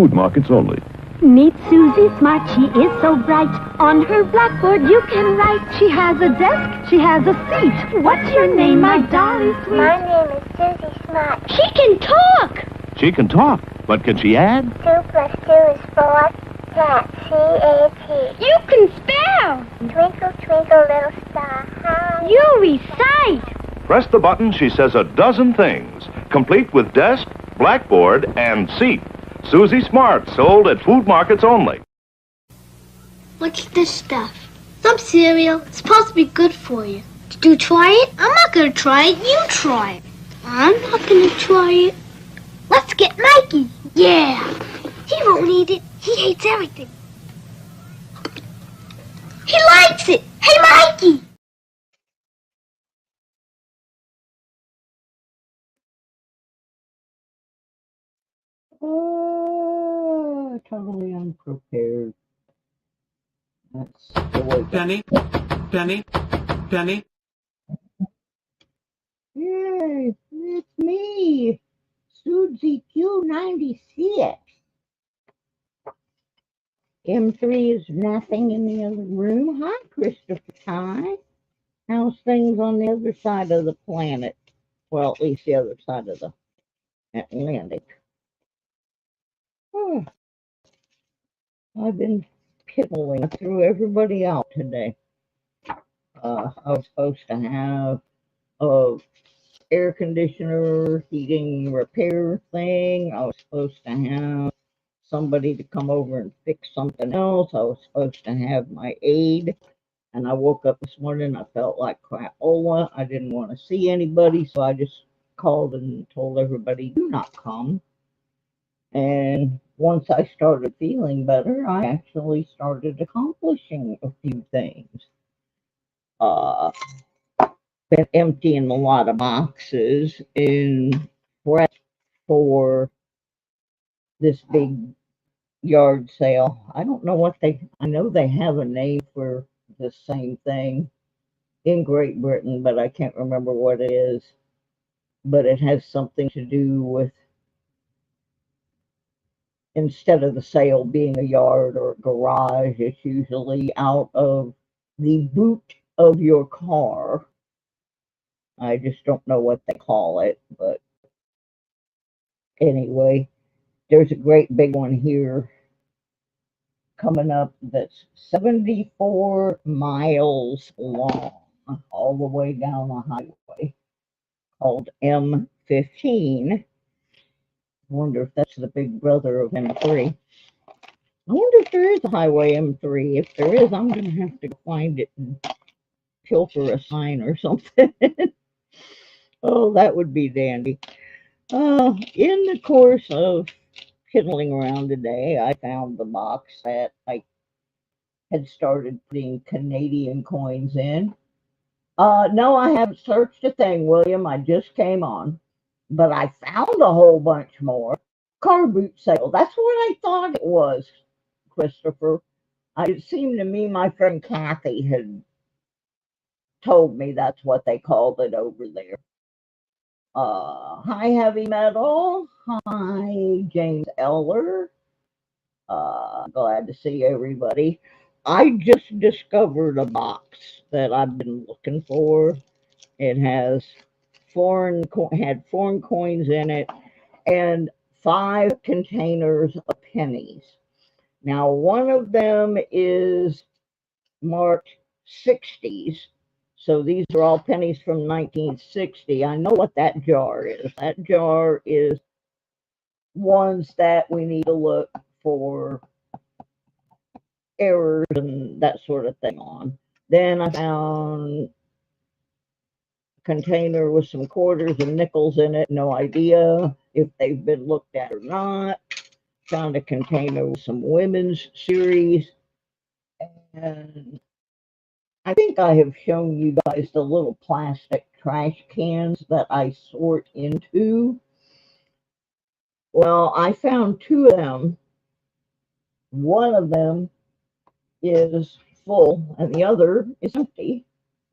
food markets only. Meet Susie Smart, she is so bright. On her blackboard you can write. She has a desk, she has a seat. What's your name, my darling sweet? My name is Susie Smart. She can talk! She can talk, but can she add? 2 plus 2 is 4. Cat, C-A-T. You can spell! Twinkle, twinkle, little star, how You recite! Press the button, she says a dozen things, complete with desk, blackboard, and seat. Susie Smart, sold at food markets only. What's this stuff? Some cereal. It's supposed to be good for you. Did you try it? I'm not going to try it. You try it. I'm not going to try it. Let's get Mikey. Yeah. He won't eat it. He hates everything. He likes it. Hey, Mikey. Totally unprepared. That's the way. Penny, Penny, Penny. Yay, it's me, Susie Q96. M3 is nothing in the other room. Hi, Christopher Ty. How's things on the other side of the planet? Well, at least the other side of the Atlantic. Oh, I've been piddling through everybody out today. I was supposed to have a air conditioner heating repair thing. I was supposed to have somebody to come over and fix something else. I was supposed to have my aide, and I woke up this morning. I felt like crapola. I didn't want to see anybody, so I just called and told everybody, do not come. And once I started feeling better, I actually started accomplishing a few things. Been emptying a lot of boxes in prep for this big yard sale. I don't know what I know they have a name for the same thing in Great Britain, but I can't remember what it is. But it has something to do with, instead of the sale being a yard or a garage, it's usually out of the boot of your car. I just don't know what they call it, but anyway, there's a great big one here coming up that's 74 miles long, all the way down the highway, called M15. I wonder if that's the big brother of M3. I wonder if there is a highway M3. If there is, I'm going to have to find it and pilfer a sign or something. Oh, that would be dandy. In the course of piddling around today, I found the box that I had started putting Canadian coins in. No, I haven't searched a thing, William. I just came on. But I found a whole bunch more. Car boot sale. That's what I thought it was, Christopher. It seemed to me my friend Kathy had told me that's what they called it over there. Hi, Heavy Metal. Hi, James Eller. Glad to see everybody. I just discovered a box that I've been looking for. It has had foreign coins in it and 5 containers of pennies. Now, one of them is marked 60s. So these are all pennies from 1960. I know what that jar is. That jar is ones that we need to look for errors and that sort of thing on. Then I found a container with some quarters and nickels in it. No idea if they've been looked at or not. Found a container with some women's series. And I think I have shown you guys the little plastic trash cans that I sort into. Well, I found 2 of them. One of them is full and the other is empty,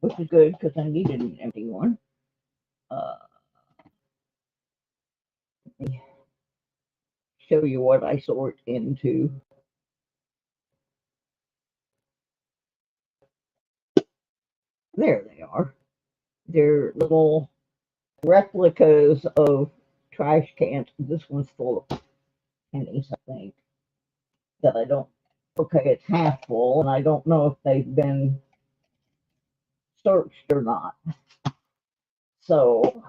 which is good because I needed an empty one. Let me show you what I sort into. There they are. They're little replicas of trash cans. This one's full of pennies, I think, that I don't. Okay, it's half full, and I don't know if they've been searched or not. So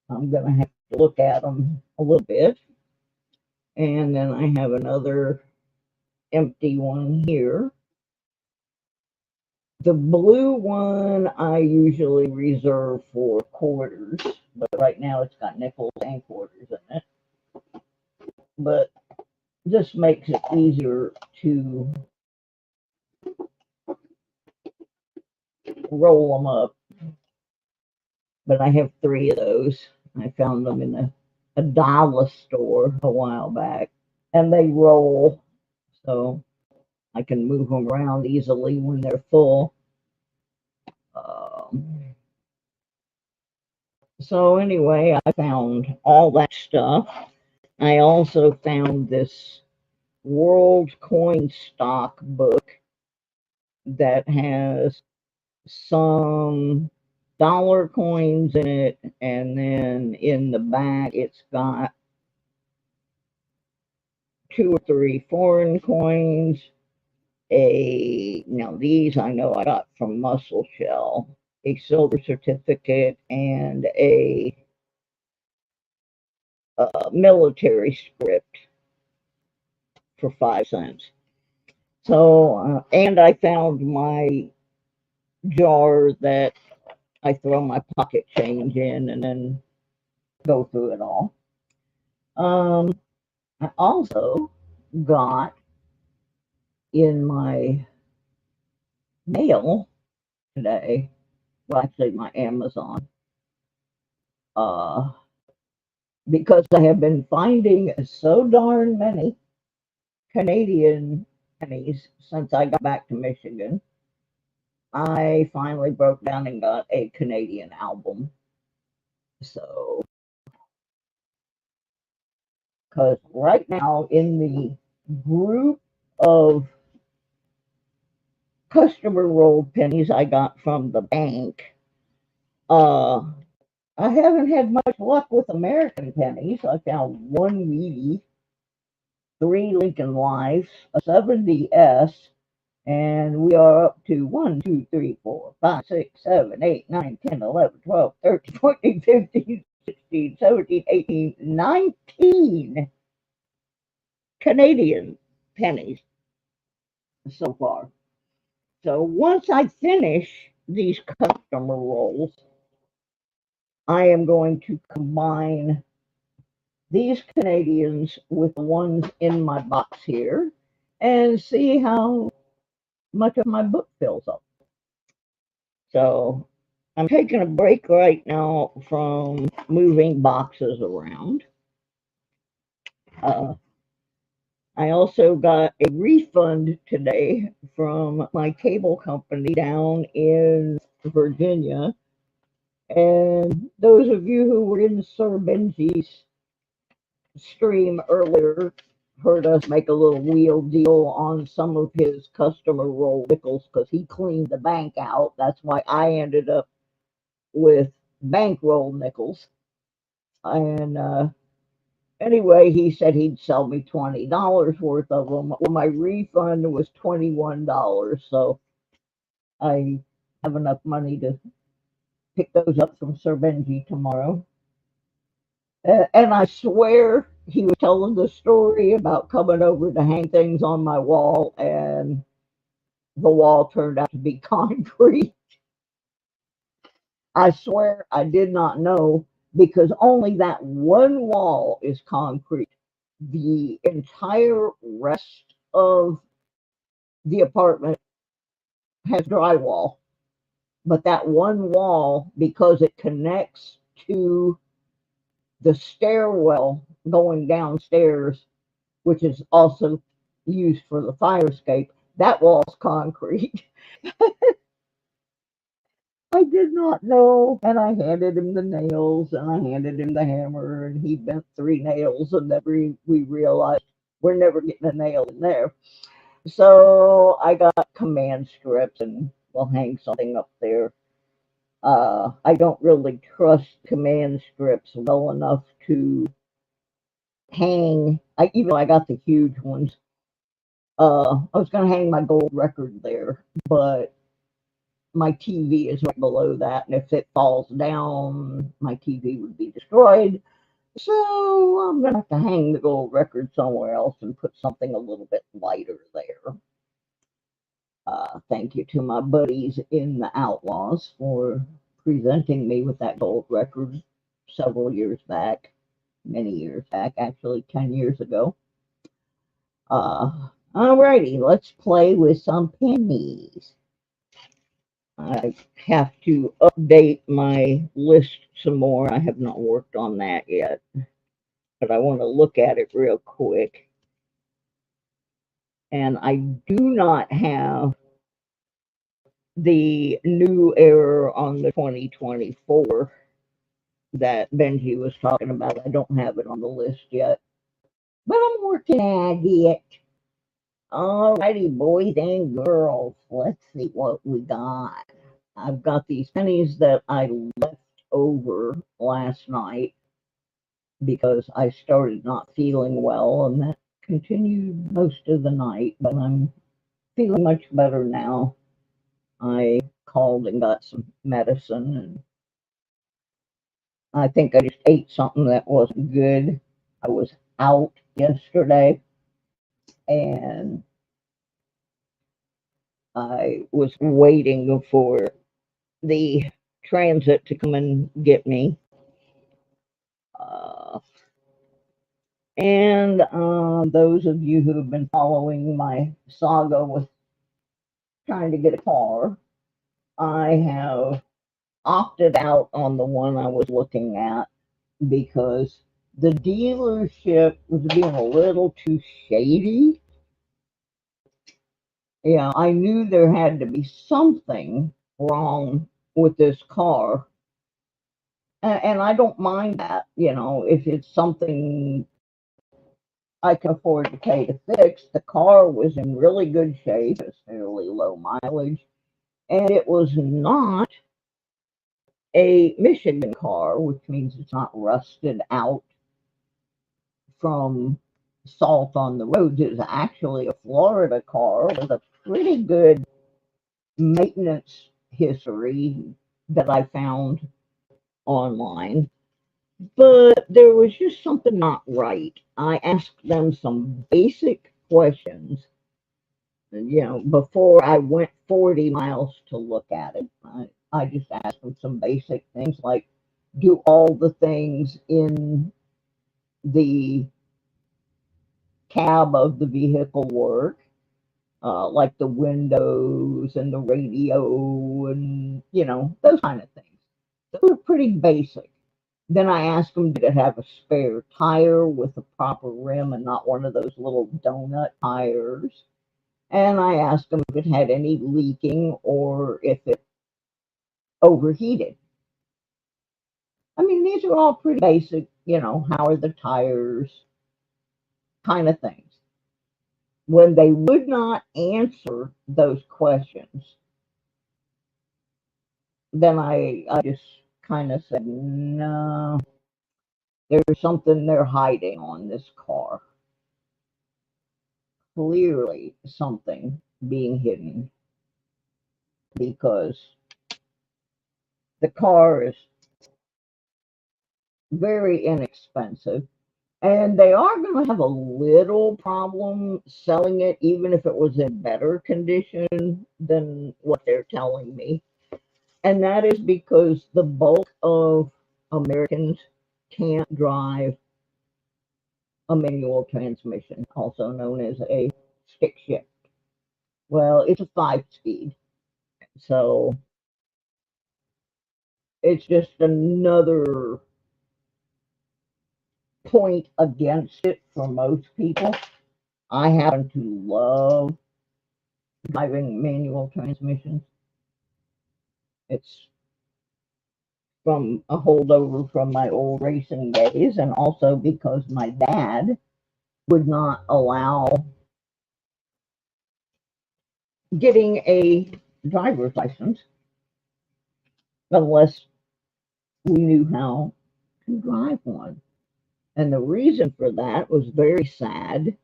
I'm going to have to look at them a little bit. And then I have another empty one here. The blue one I usually reserve for quarters, but right now it's got nickels and quarters in it. But this makes it easier to roll them up. But I have 3 of those. I found them in a dollar store a while back, and they roll, so I can move them around easily when they're full. So anyway, I found all that stuff. I also found this World Coin Stock book that has some dollar coins in it, and then in the back it's got 2 or 3 foreign coins. Now these I know I got from Muscle Shell, a silver certificate, and a military script for 5 cents. So, and I found my jar that I throw my pocket change in and then go through it all. I also got in my mail today, well, actually my Amazon, because I have been finding so darn many Canadian pennies since I got back to Michigan. I finally broke down and got a Canadian album. So, because right now in the group of customer rolled pennies I got from the bank, I haven't had much luck with American pennies. I found 1 Wheatie, 3 Lincoln Lives, a 70S, and we are up to 1, 2, 3, 4, 5, 6, 7, 8, 9, 10, 11, 12, 13, 14, 15, 16, 17, 18, 19 Canadian pennies so far. So once I finish these customer rolls, I am going to combine these Canadians with the ones in my box here and see how much of my book fills up. So I'm taking a break right now from moving boxes around. I also got a refund today from my cable company down in Virginia. And those of you who were in Sir Benji's stream earlier heard us make a little wheel deal on some of his customer roll nickels because he cleaned the bank out. That's why I ended up with bankroll nickels. And anyway, he said he'd sell me $20 worth of them. Well, my refund was $21, so I have enough money to pick those up from Sir Benji tomorrow. And I swear he was telling the story about coming over to hang things on my wall, and the wall turned out to be concrete. I swear I did not know, because only that one wall is concrete. The entire rest of the apartment has drywall, but that one wall, because it connects to the stairwell going downstairs, which is also used for the fire escape, that wall's concrete. I did not know, and I handed him the nails, and I handed him the hammer, and he bent 3 nails, and then we realized we're never getting a nail in there. So I got command strips, and we'll hang something up there. I don't really trust command strips well enough to hang. Even though I got the huge ones, I was going to hang my gold record there, but my TV is right below that, and if it falls down, my TV would be destroyed. So I'm going to have to hang the gold record somewhere else and put something a little bit lighter there. Thank you to my buddies in the Outlaws for presenting me with that gold record several years back, many years back, actually 10 years ago. Alrighty, let's play with some pennies. I have to update my list some more. I have not worked on that yet, but I want to look at it real quick. And I do not have the new error on the 2024 that Benji was talking about. I don't have it on the list yet, but I'm working at it. Alrighty, boys and girls, let's see what we got. I've got these pennies that I left over last night because I started not feeling well, and that continued most of the night, but I'm feeling much better now. I called and got some medicine, and I think I just ate something that wasn't good. I was out yesterday, and I was waiting for the transit to come and get me. Uh, and those of you who have been following my saga with trying to get a car, I have opted out on the one I was looking at because the dealership was being a little too shady. Yeah, I knew there had to be something wrong with this car. And I don't mind that, if it's something I can afford to pay to fix. The car was in really good shape, it's fairly low mileage, and it was not a Michigan car, which means it's not rusted out from salt on the roads. It was actually a Florida car with a pretty good maintenance history that I found online. But there was just something not right. I asked them some basic questions, before I went 40 miles to look at it. I just asked them some basic things like, do all the things in the cab of the vehicle work? Like the windows and the radio and, those kind of things. Those are pretty basic. Then I asked them, did it have a spare tire with a proper rim and not one of those little donut tires? And I asked them if it had any leaking or if it overheated. I mean, these are all pretty basic, how are the tires kind of things. When they would not answer those questions, then I just kind of said, no, there's something they're hiding on this car. Clearly something being hidden because the car is very inexpensive and they are going to have a little problem selling it even if it was in better condition than what they're telling me. And that is because the bulk of Americans can't drive a manual transmission, also known as a stick shift. Well, it's a 5-speed, so it's just another point against it for most people. I happen to love driving manual transmissions. It's from a holdover from my old racing days, and also because my dad would not allow getting a driver's license unless we knew how to drive one. And the reason for that was very sad.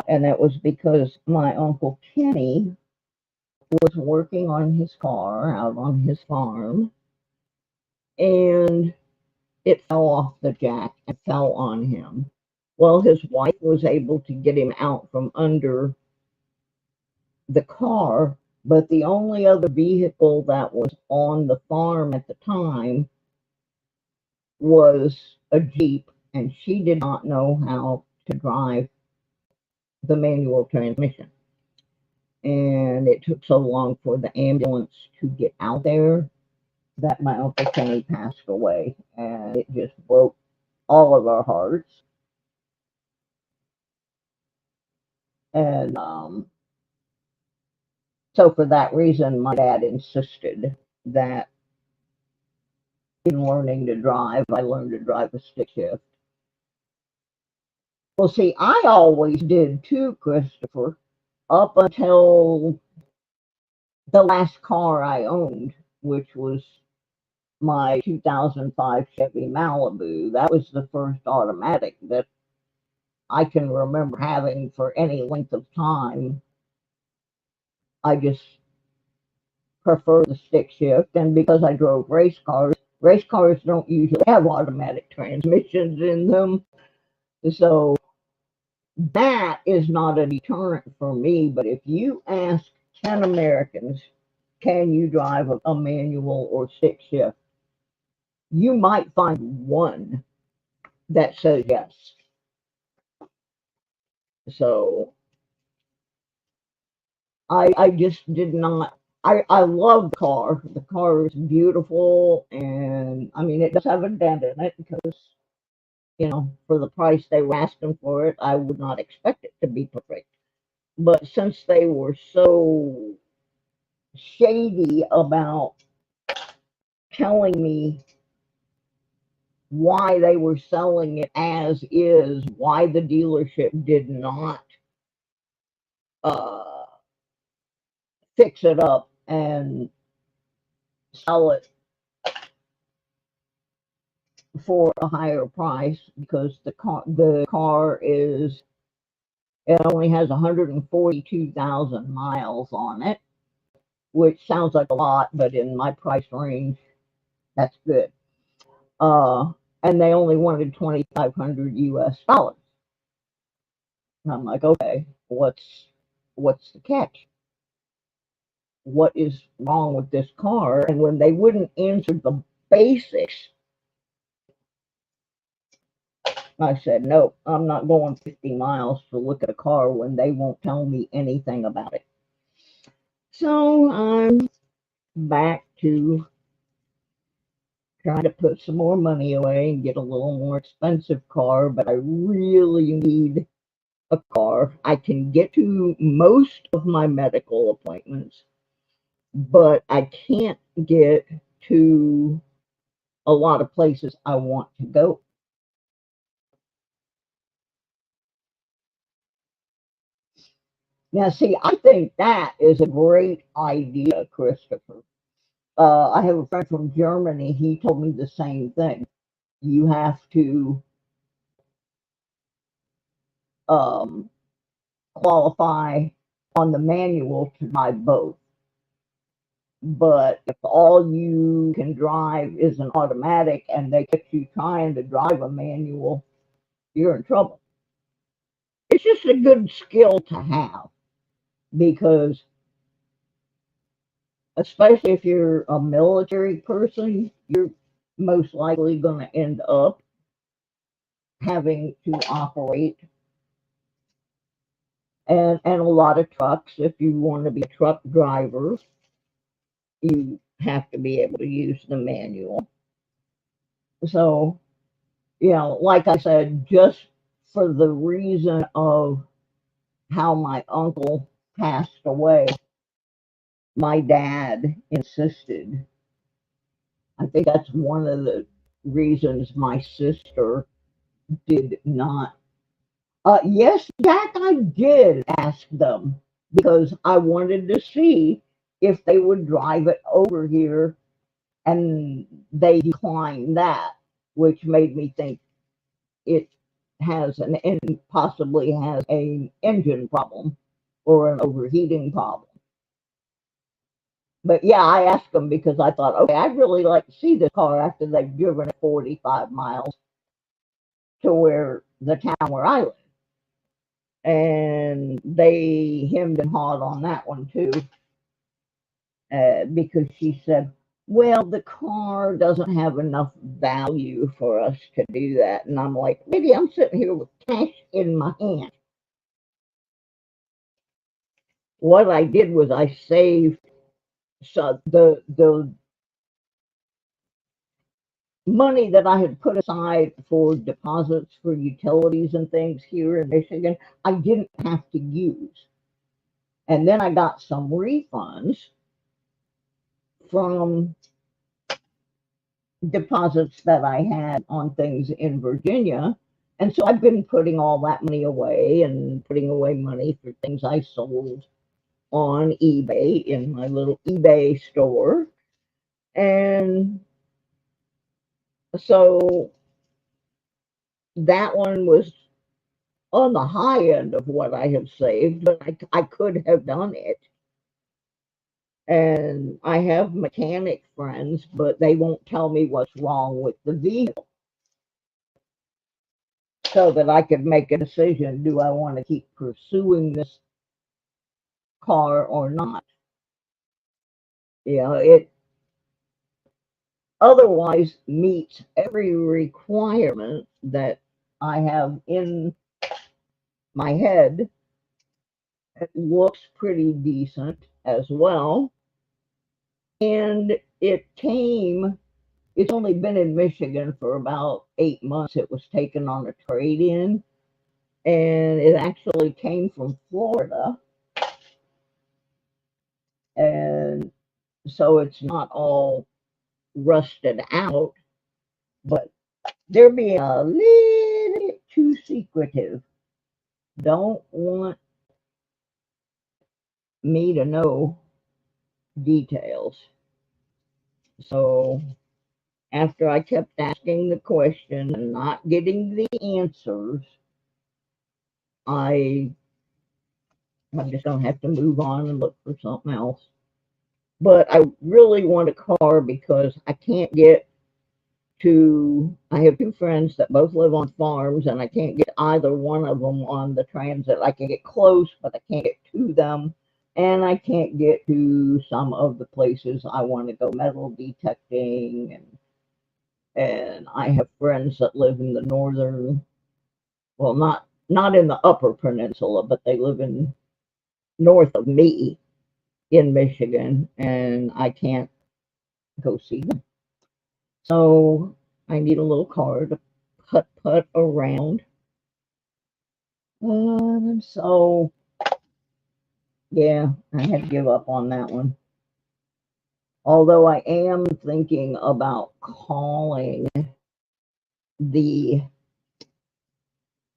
And that was because my Uncle Kenny was working on his car out on his farm, and it fell off the jack and fell on him. Well, his wife was able to get him out from under the car, but the only other vehicle that was on the farm at the time was a Jeep, and she did not know how to drive the manual transmission. And it took so long for the ambulance to get out there that my Uncle Kenny passed away, and it just broke all of our hearts. And so for that reason, my dad insisted that in learning to drive, I learned to drive a stick shift. Well, see, I always did too, Christopher, up until the last car I owned, which was my 2005 Chevy Malibu. That was the first automatic that I can remember having for any length of time. I just prefer the stick shift, and because I drove race cars don't usually have automatic transmissions in them. So that is not a deterrent for me. But if you ask 10 Americans, can you drive a manual or stick shift? You might find one that says yes. So I just did not. I love the car. The car is beautiful, and I mean, it does have a dent in it because, for the price they were asking for it, I would not expect it to be perfect. But since they were so shady about telling me why they were selling it as is, why the dealership did not fix it up and sell it for a higher price, because the car is, it only has 142,000 miles on it, which sounds like a lot, but in my price range, that's good. And they only wanted 2,500 US dollars. And I'm like, okay, what's the catch? What is wrong with this car? And when they wouldn't answer the basics, I said, no, I'm not going 50 miles to look at a car when they won't tell me anything about it. So I'm back to trying to put some more money away and get a little more expensive car, but I really need a car. I can get to most of my medical appointments, but I can't get to a lot of places I want to go. Now, see, I think that is a great idea, Christopher. I have a friend from Germany. He told me the same thing. You have to qualify on the manual to drive both. But if all you can drive is an automatic and they get you trying to drive a manual, you're in trouble. It's just a good skill to have, because especially if you're a military person, you're most likely going to end up having to operate, and a lot of trucks. If you want to be a truck driver, you have to be able to use the manual. So, like I said, just for the reason of how my uncle passed away, my dad insisted. I think that's one of the reasons my sister did not. Yes, Jack, I did ask them because I wanted to see if they would drive it over here, and they declined that, which made me think it has possibly has an engine problem or an overheating problem. But yeah, I asked them because I thought, okay, I'd really like to see this car after they've driven it 45 miles to where the town where I live. And they hemmed and hawed on that one too, because she said, well, the car doesn't have enough value for us to do that. And I'm like, maybe I'm sitting here with cash in my hand. What I did was I saved the money that I had put aside for deposits for utilities and things here in Michigan. I didn't have to use. And then I got some refunds from deposits that I had on things in Virginia. And so I've been putting all that money away and putting away money for things I sold on eBay in my little eBay store. And so that one was on the high end of what I have saved, but I could have done it. And I have mechanic friends, but they won't tell me what's wrong with the vehicle so that I could make a decision. Do I want to keep pursuing this car or not? You know, it otherwise meets every requirement that I have in my head. It looks pretty decent as well. And it's only been in Michigan for about 8 months. It was taken on a trade-in, and it actually came from Florida. And so it's not all rusted out, but they're being a little bit too secretive. Don't want me to know details. So after I kept asking the question and not getting the answers, I'm just gonna have to move on and look for something else. But I really want a car because I can't get to. I have two friends that both live on farms, and I can't get either one of them on the transit. I can get close, but I can't get to them, and I can't get to some of the places I want to go metal detecting, and I have friends that live in the northern, well, not in the upper peninsula, but they live in north of me in Michigan, and I can't go see them. So I need a little car to putt around. So yeah, I had to give up on that one. Although I am thinking about calling the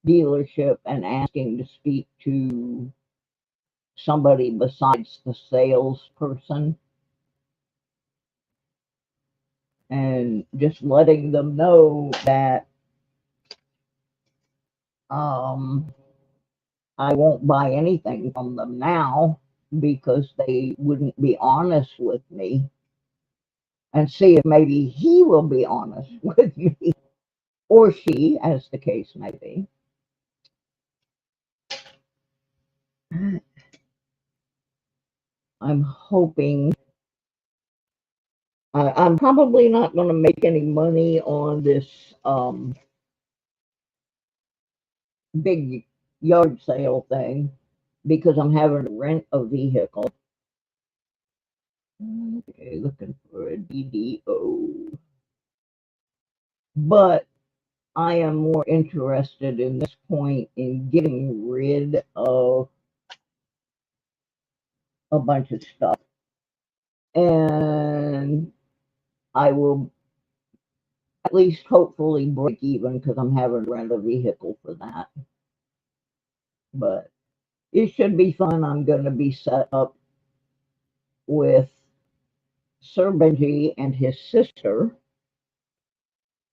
dealership and asking to speak to somebody besides the salesperson and just letting them know that I won't buy anything from them now because they wouldn't be honest with me, and see if maybe he will be honest with me or she, as the case may be. I'm hoping. I'm probably not going to make any money on this big yard sale thing because I'm having to rent a vehicle. Okay, looking for a DDO. But I am more interested in this point in getting rid of a bunch of stuff. and I will at least hopefully break even because I'm having to rent a vehicle for that. But it should be fun. I'm going to be set up with Sir Benji and his sister.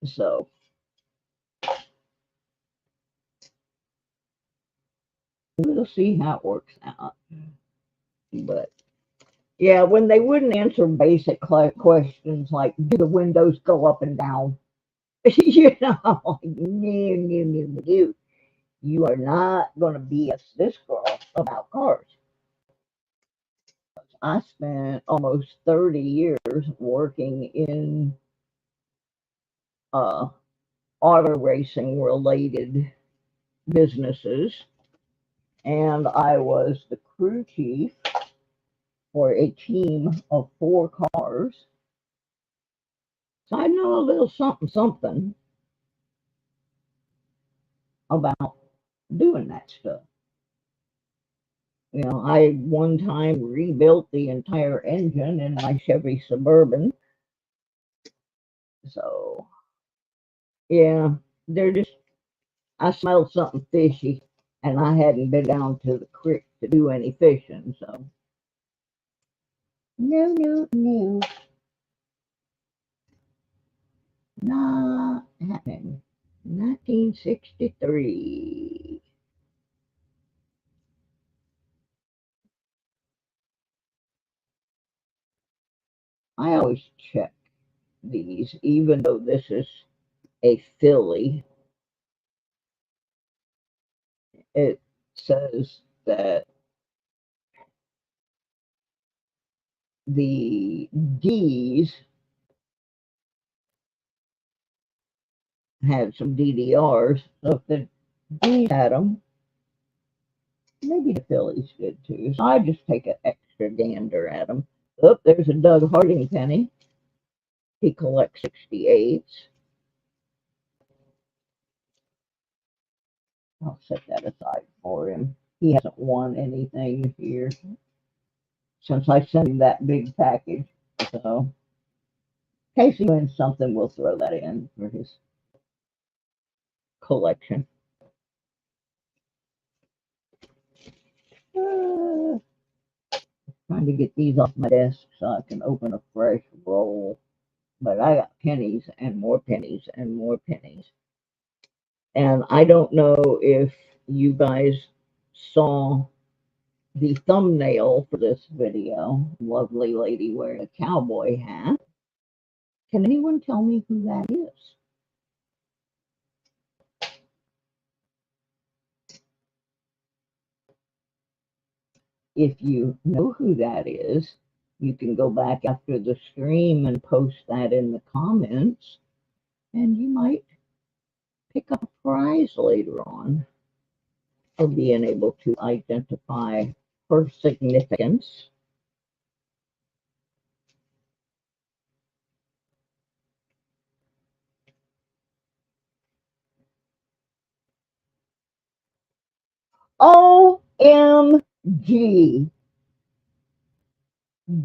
So we'll see how it works out. But yeah, when they wouldn't answer basic questions like, do the windows go up and down? You know, like, no. You are not going to BS this girl about cars. I spent almost 30 years working in uh, auto racing related businesses, and I was the crew chief for a team of 4 cars. So I know a little something about doing that stuff. You know, I one time rebuilt the entire engine in my Chevy Suburban. So yeah, they're just, I smelled something fishy, and I hadn't been down to the creek to do any fishing, so no, not happening. 1963. I always check these, even though this is a filly. It says that the D's had some DDRs, so if the D's had them, maybe the fillies did too. So I just take an extra gander at them. Oh, there's a Doug Harding penny. He collects 68s. I'll set that aside for him. He hasn't won anything here since I sent him that big package. So in case he wins something, we'll throw that in for his collection. Uh, Trying to get these off my desk so I can open a fresh roll. But I got pennies and more pennies and more pennies. And I don't know if you guys saw the thumbnail for this video. Lovely lady wearing a cowboy hat. Can anyone tell me who that is? If you know who that is, you can go back after the stream and post that in the comments, and you might pick up a prize later on for being able to identify her significance. OMG.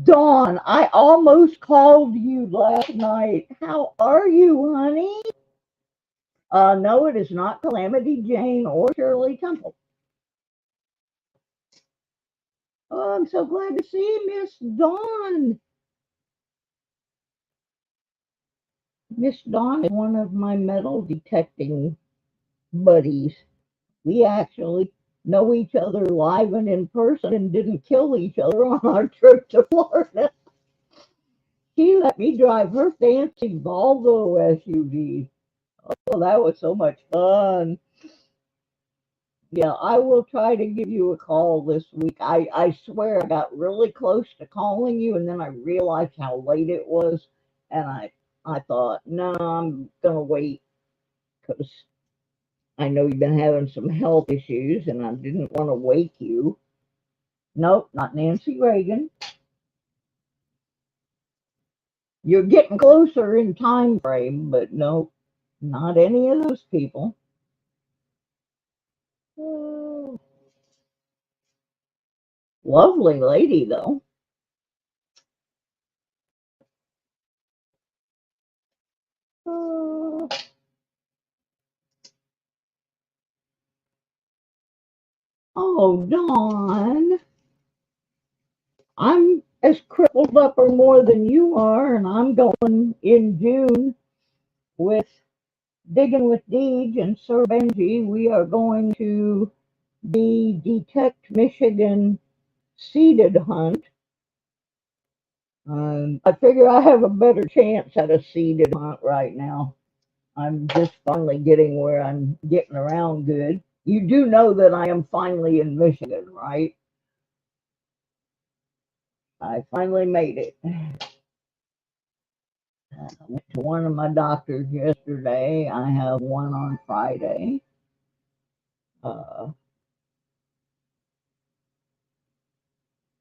Dawn, I almost called you last night. How are you, honey? No, it is not Calamity Jane or Shirley Temple. Oh, I'm so glad to see Miss Dawn. Miss Dawn is one of my metal detecting buddies. We actually know each other live and in person and didn't kill each other on our trip to Florida. She let me drive her fancy Volvo SUV. Oh, that was so much fun. Yeah, I will try to give you a call this week. I swear I got really close to calling you, and then I realized how late it was, and I thought, no, I'm going to wait because I know you've been having some health issues, and I didn't want to wake you. Nope, not Nancy Reagan. You're getting closer in time frame, but nope, not any of those people. Oh, lovely lady, though. Oh, Dawn, I'm as crippled up or more than you are, and I'm going in June with Digging with Deej and Sir Benji. We are going to the Detect Michigan seeded hunt. I figure I have a better chance at a seeded hunt right now. I'm just finally getting where I'm getting around good. You do know that I am finally in Michigan, right? I finally made it. I went to one of my doctors yesterday. I have one on Friday.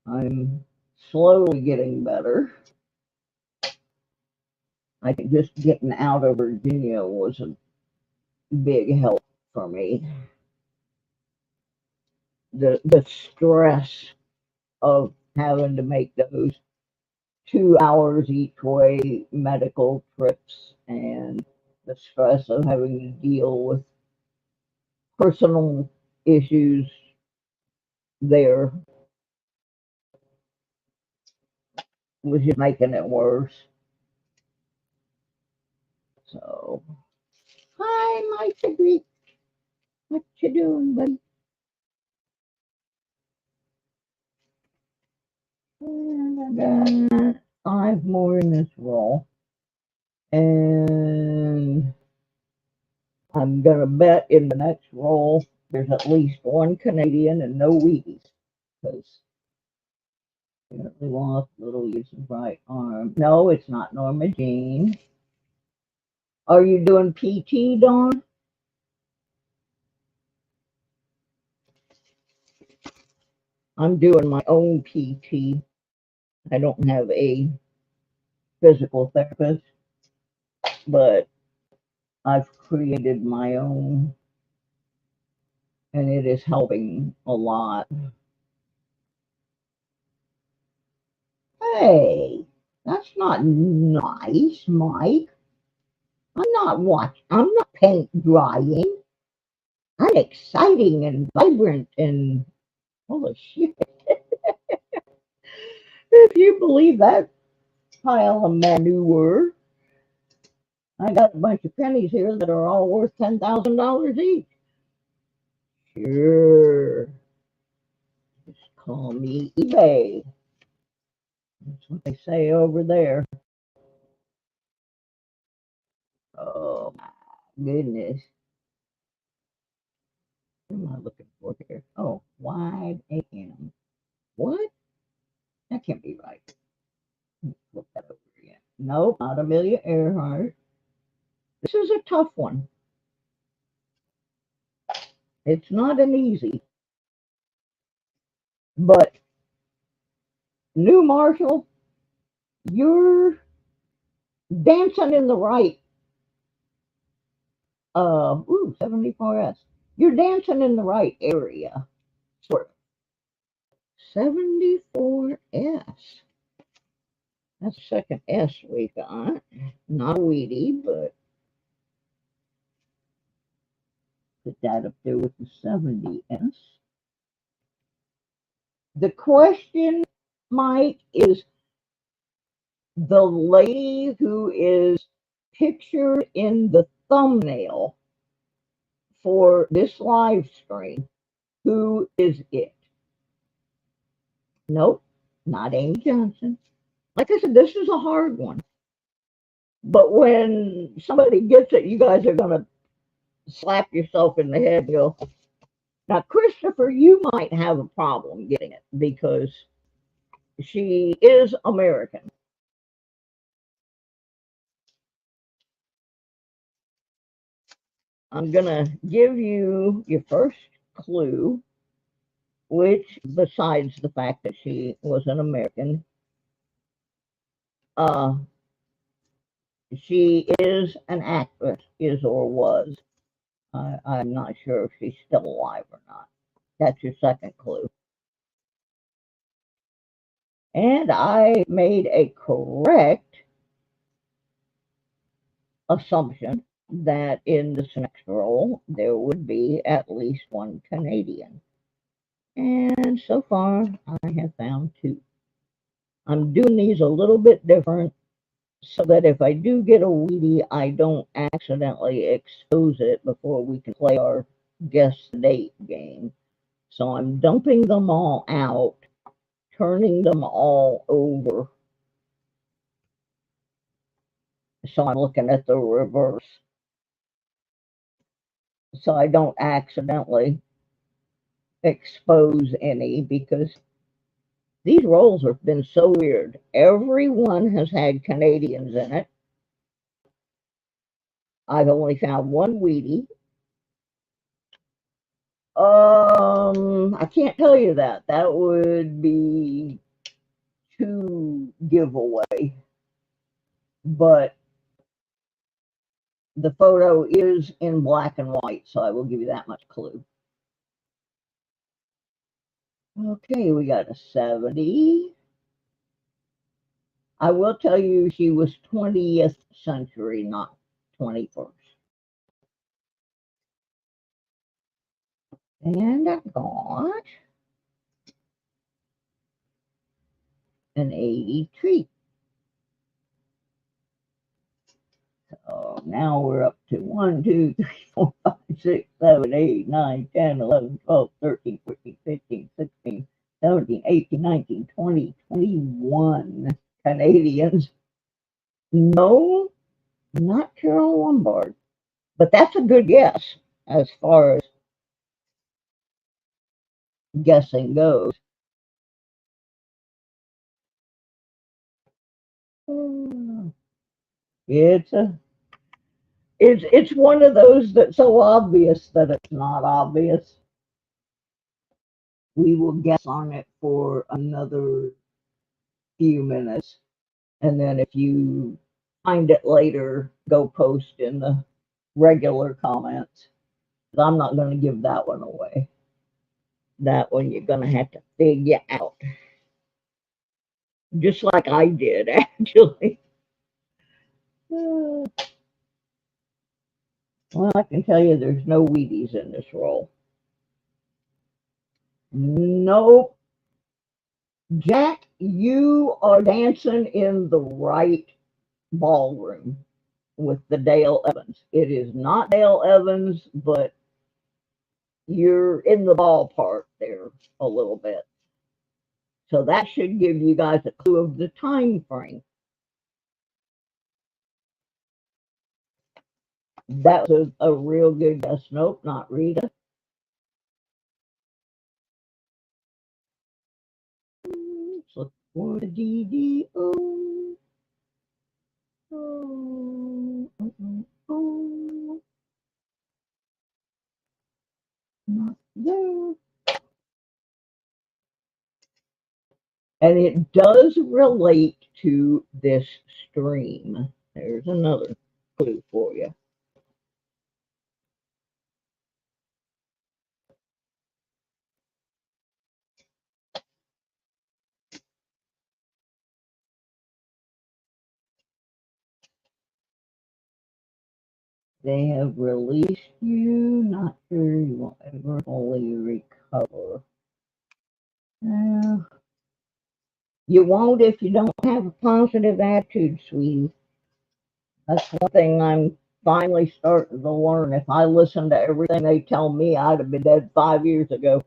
I'm slowly getting better. I think just getting out of Virginia was a big help for me. The stress of having to make those 2 hours each way medical trips and the stress of having to deal with personal issues there was just making it worse. So, hi, my Deadbeat. What you doing, buddy? 5 more in this roll. And I'm going to bet in the next roll there's at least one Canadian and no Wheaties. Because apparently lost little use of right arm. No, it's not Norma Jean. Are you doing PT, Dawn? I'm doing my own PT. I don't have a physical therapist, but I've created my own, and it is helping a lot. Hey, that's not nice, Mike. I'm not paint drying. I'm exciting and vibrant and holy shit. If you believe that pile of manure, I got a bunch of pennies here that are all worth $10,000 each. Sure. Just call me eBay. That's what they say over there. Oh my goodness. What am I looking for here? Oh, wide AM. What? That can't be right. Look that over again. Nope, not Amelia Earhart. This is a tough one. It's not an easy. But New Marshall, you're dancing in the right 74S. You're dancing in the right area, sort of. 74S. That's the second S we got. Not a Wheatie, but put that up there with the 70S. The question, Mike, is the lady who is pictured in the thumbnail for this live stream, who is it? Nope, not Amy Johnson. Like I said, this is a hard one. But when somebody gets it, you guys are going to slap yourself in the head and go, now, Christopher, you might have a problem getting it because she is American. I'm going to give you your first clue, which, besides the fact that she was an American, she is an actress, is or was. I'm not sure if she's still alive or not. That's your second clue. And I made a correct assumption. that in this next roll there would be at least one Canadian. And so far I have found two. I'm doing these a little bit different so that if I do get a Wheatie, I don't accidentally expose it before we can play our guess the date game. So I'm dumping them all out, turning them all over. So I'm looking at the reverse. So I don't accidentally expose any, because these rolls have been so weird. Everyone has had Canadians in it. I've only found one Wheatie. I can't tell you that. That would be too giveaway. But the photo is in black and white, so I will give you that much clue. Okay, we got a 70. I will tell you she was 20th century, not 21st. And I got an 80 treat. So now we're up to 1, 2, 3, 4, 5, 6, 7, 8, 9, 10, 11, 12, 13, 14, 15, 16, 17, 18, 19, 20, 21 Canadians. No, not Carol Lombard. But that's a good guess as far as guessing goes. It's one of those that's so obvious that it's not obvious. We will guess on it for another few minutes, and then if you find it later, go post in the regular comments. I'm not going to give that one away. That one you're going to have to figure out. Just like I did, actually. Well, I can tell you there's no Wheaties in this roll. Nope. Jack, you are dancing in the right ballroom with the Dale Evans. It is not Dale Evans, but you're in the ballpark there a little bit. So that should give you guys a clue of the time frame. That was a real good guess. Nope, not Rita. Let's look for the DDO. Not there. And it does relate to this stream. There's another clue for you. They have released you, not sure you will ever fully recover. You won't if you don't have a positive attitude, sweetie. That's one thing I'm finally starting to learn. If I listened to everything they tell me, I'd have been dead 5 years ago.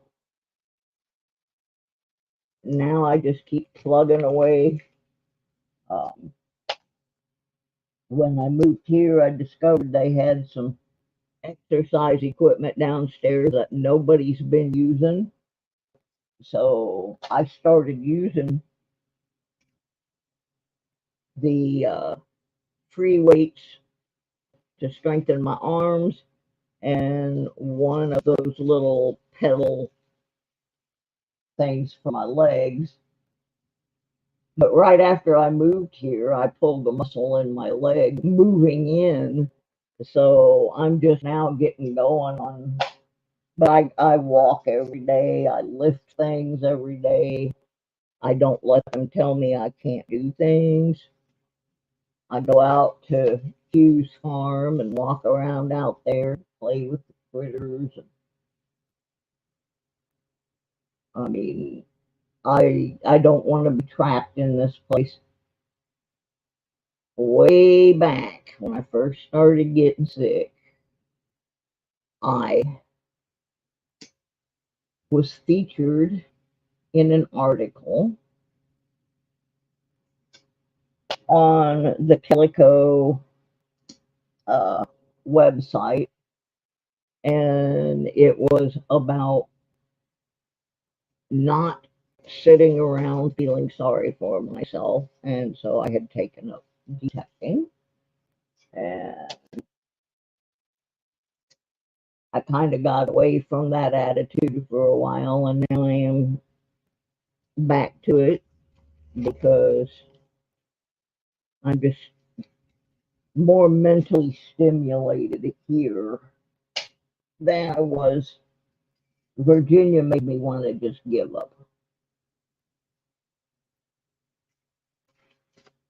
Now I just keep plugging away. When I moved here, I discovered they had some exercise equipment downstairs that nobody's been using. So I started using the free weights to strengthen my arms and one of those little pedal things for my legs. But right after I moved here, I pulled the muscle in my leg moving in. So I'm just now getting going on. But I walk every day. I lift things every day. I don't let them tell me I can't do things. I go out to Hugh's farm and walk around out there, play with the critters. I mean, I don't want to be trapped in this place. Way back when I first started getting sick, I was featured in an article on the Calico website, and it was about not sitting around feeling sorry for myself, and so I had taken up detecting, and I kind of got away from that attitude for a while, and now I am back to it because I'm just more mentally stimulated here than I was. Virginia made me want to just give up.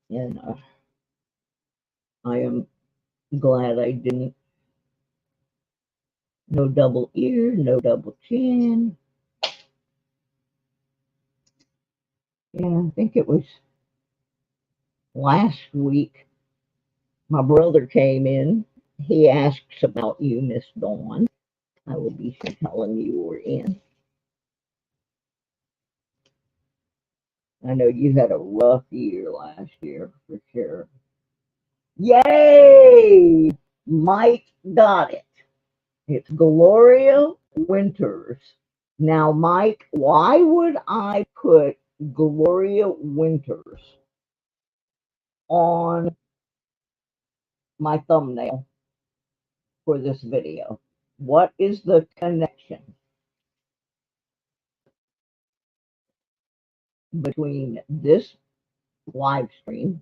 And I am glad I didn't. No double ear, no double chin. Yeah, I think it was last week. My brother came in. He asks about you, Miss Dawn. I will be sure telling you were in. I know you had a rough year last year, for sure. Yay! Mike got it. It's Gloria Winters. Now, Mike, why would I put Gloria Winters on my thumbnail for this video? What is the connection between this live stream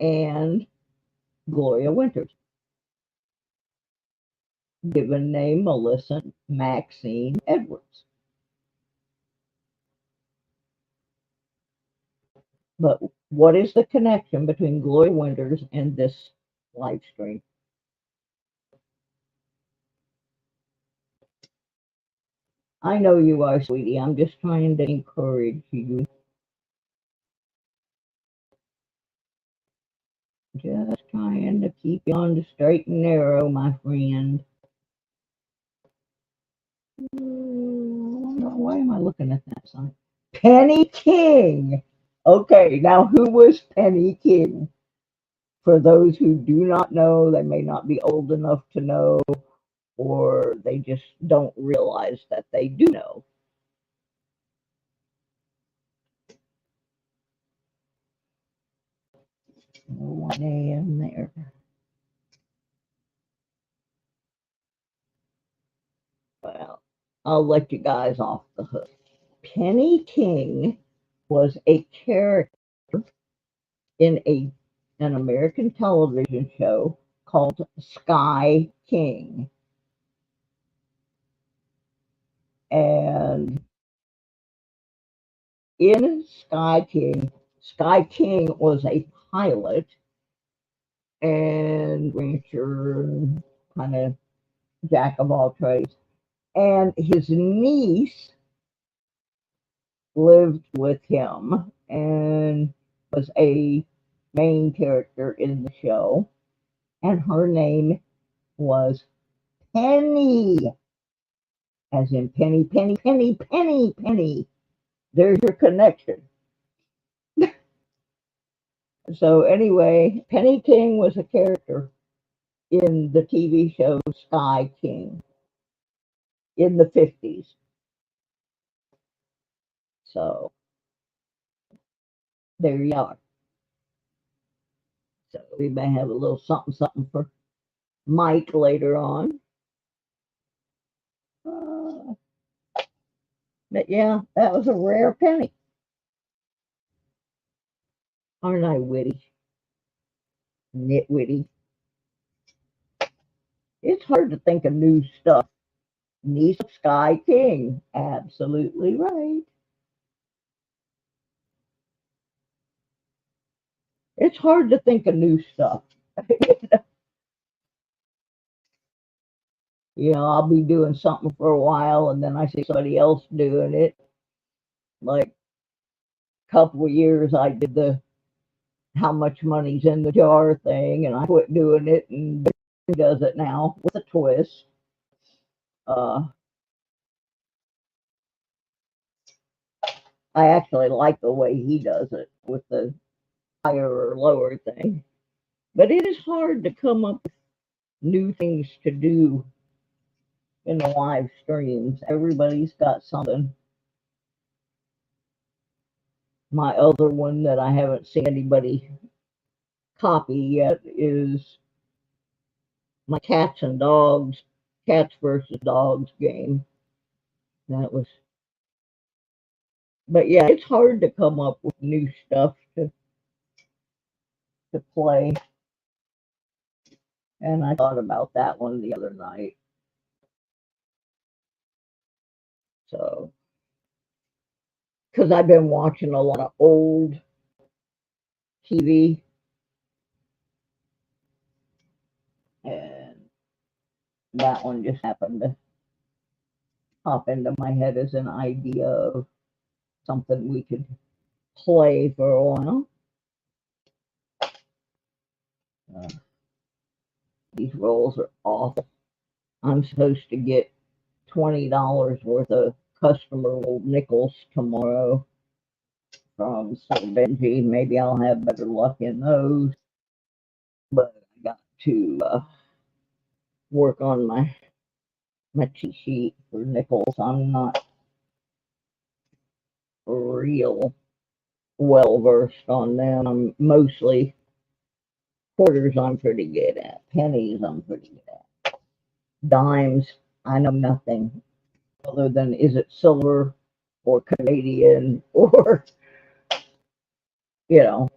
and Gloria Winters? Given name Melissa Maxine Edwards. But what is the connection between Gloria Winters and this live stream? I know you are, sweetie. I'm just trying to encourage you. Just trying to keep you on the straight and narrow, my friend. Why am I looking at that sign? Penny King. Okay, now who was Penny King? For those who do not know, they may not be old enough to know, or they just don't realize that they do know. No 1 a.m. there. Well, I'll let you guys off the hook. Penny King was a character in an American television show called Sky King. And in Sky King was a pilot and rancher, kind of jack of all trades. And his niece lived with him and was a main character in the show. And her name was Penny, as in penny, penny, penny, penny, penny. There's your connection. So anyway, Penny King was a character in the TV show Sky King in the 50s. So there you are. So we may have a little something for Mike later on. But yeah, that was a rare penny. Aren't I witty? Nitwitty. It's hard to think of new stuff. Niece of Sky King. Absolutely right. It's hard to think of new stuff. You know, I'll be doing something for a while and then I see somebody else doing it. Like a couple of years I did the how much money's in the jar thing and I quit doing it and he does it now with a twist. Uh, I actually like the way he does it with the higher or lower thing. But it is hard to come up with new things to do in the live streams. Everybody's got something. My other one that I haven't seen anybody copy yet is my cats versus dogs game. That was, but yeah, it's hard to come up with new stuff to play. And I thought about that one the other night. So, because I've been watching a lot of old TV, and that one just happened to pop into my head as an idea of something we could play for a while. Uh, these rolls are awful. I'm supposed to get $20 worth of customer rolled nickels tomorrow from Sir Benji. Maybe I'll have better luck in those. But I got to work on my cheat sheet for nickels. I'm not real well versed on them. I'm mostly quarters I'm pretty good at. Pennies I'm pretty good at. Dimes, I know nothing other than is it silver or Canadian or, you know,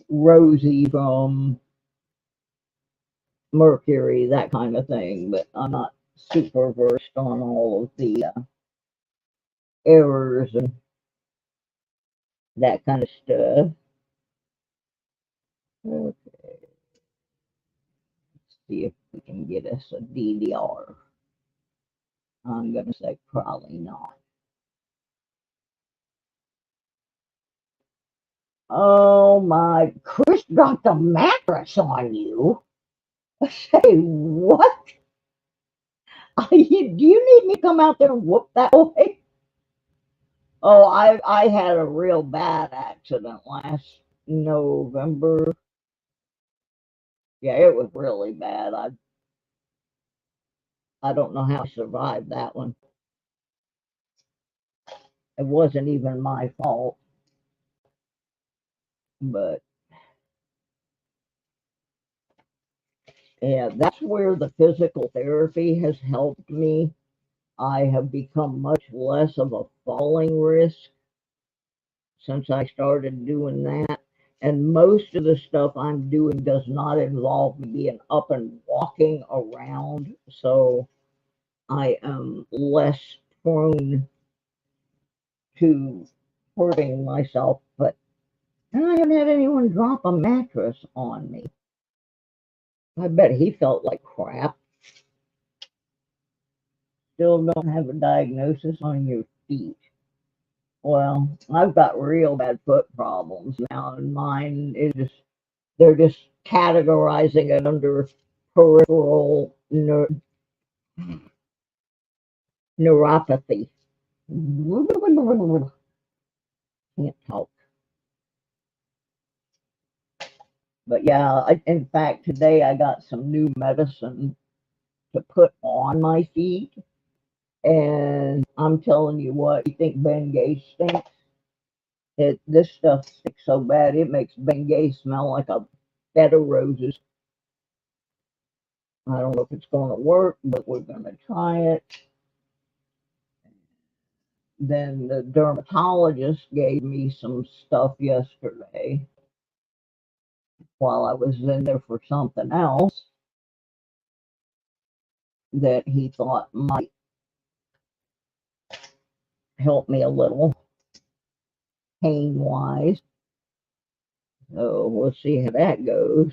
Rosie from Mercury, that kind of thing. But I'm not super versed on all of the errors and that kind of stuff. Okay, let's see if we can get us a DDR. I'm going to say probably not. Oh my, Chris dropped a mattress on you. Say what? Do you need me to come out there and whoop that boy? Oh, I had a real bad accident last November. Yeah, it was really bad. I don't know how I survived that one. It wasn't even my fault, but yeah, that's where the physical therapy has helped me. I have become much less of a falling risk since I started doing that. And most of the stuff I'm doing does not involve me being up and walking around. So I am less prone to hurting myself. But I haven't had anyone drop a mattress on me. I bet he felt like crap. Still don't have a diagnosis on your feet. Well, I've got real bad foot problems now, and mine is just, they're just categorizing it under peripheral neuropathy. Can't talk. But yeah, in fact, today I got some new medicine to put on my feet. And I'm telling you what, you think Bengay stinks? This stuff stinks so bad, it makes Bengay smell like a bed of roses. I don't know if it's going to work, but we're going to try it. Then the dermatologist gave me some stuff yesterday while I was in there for something else that he thought might help me a little pain wise. So we'll see how that goes.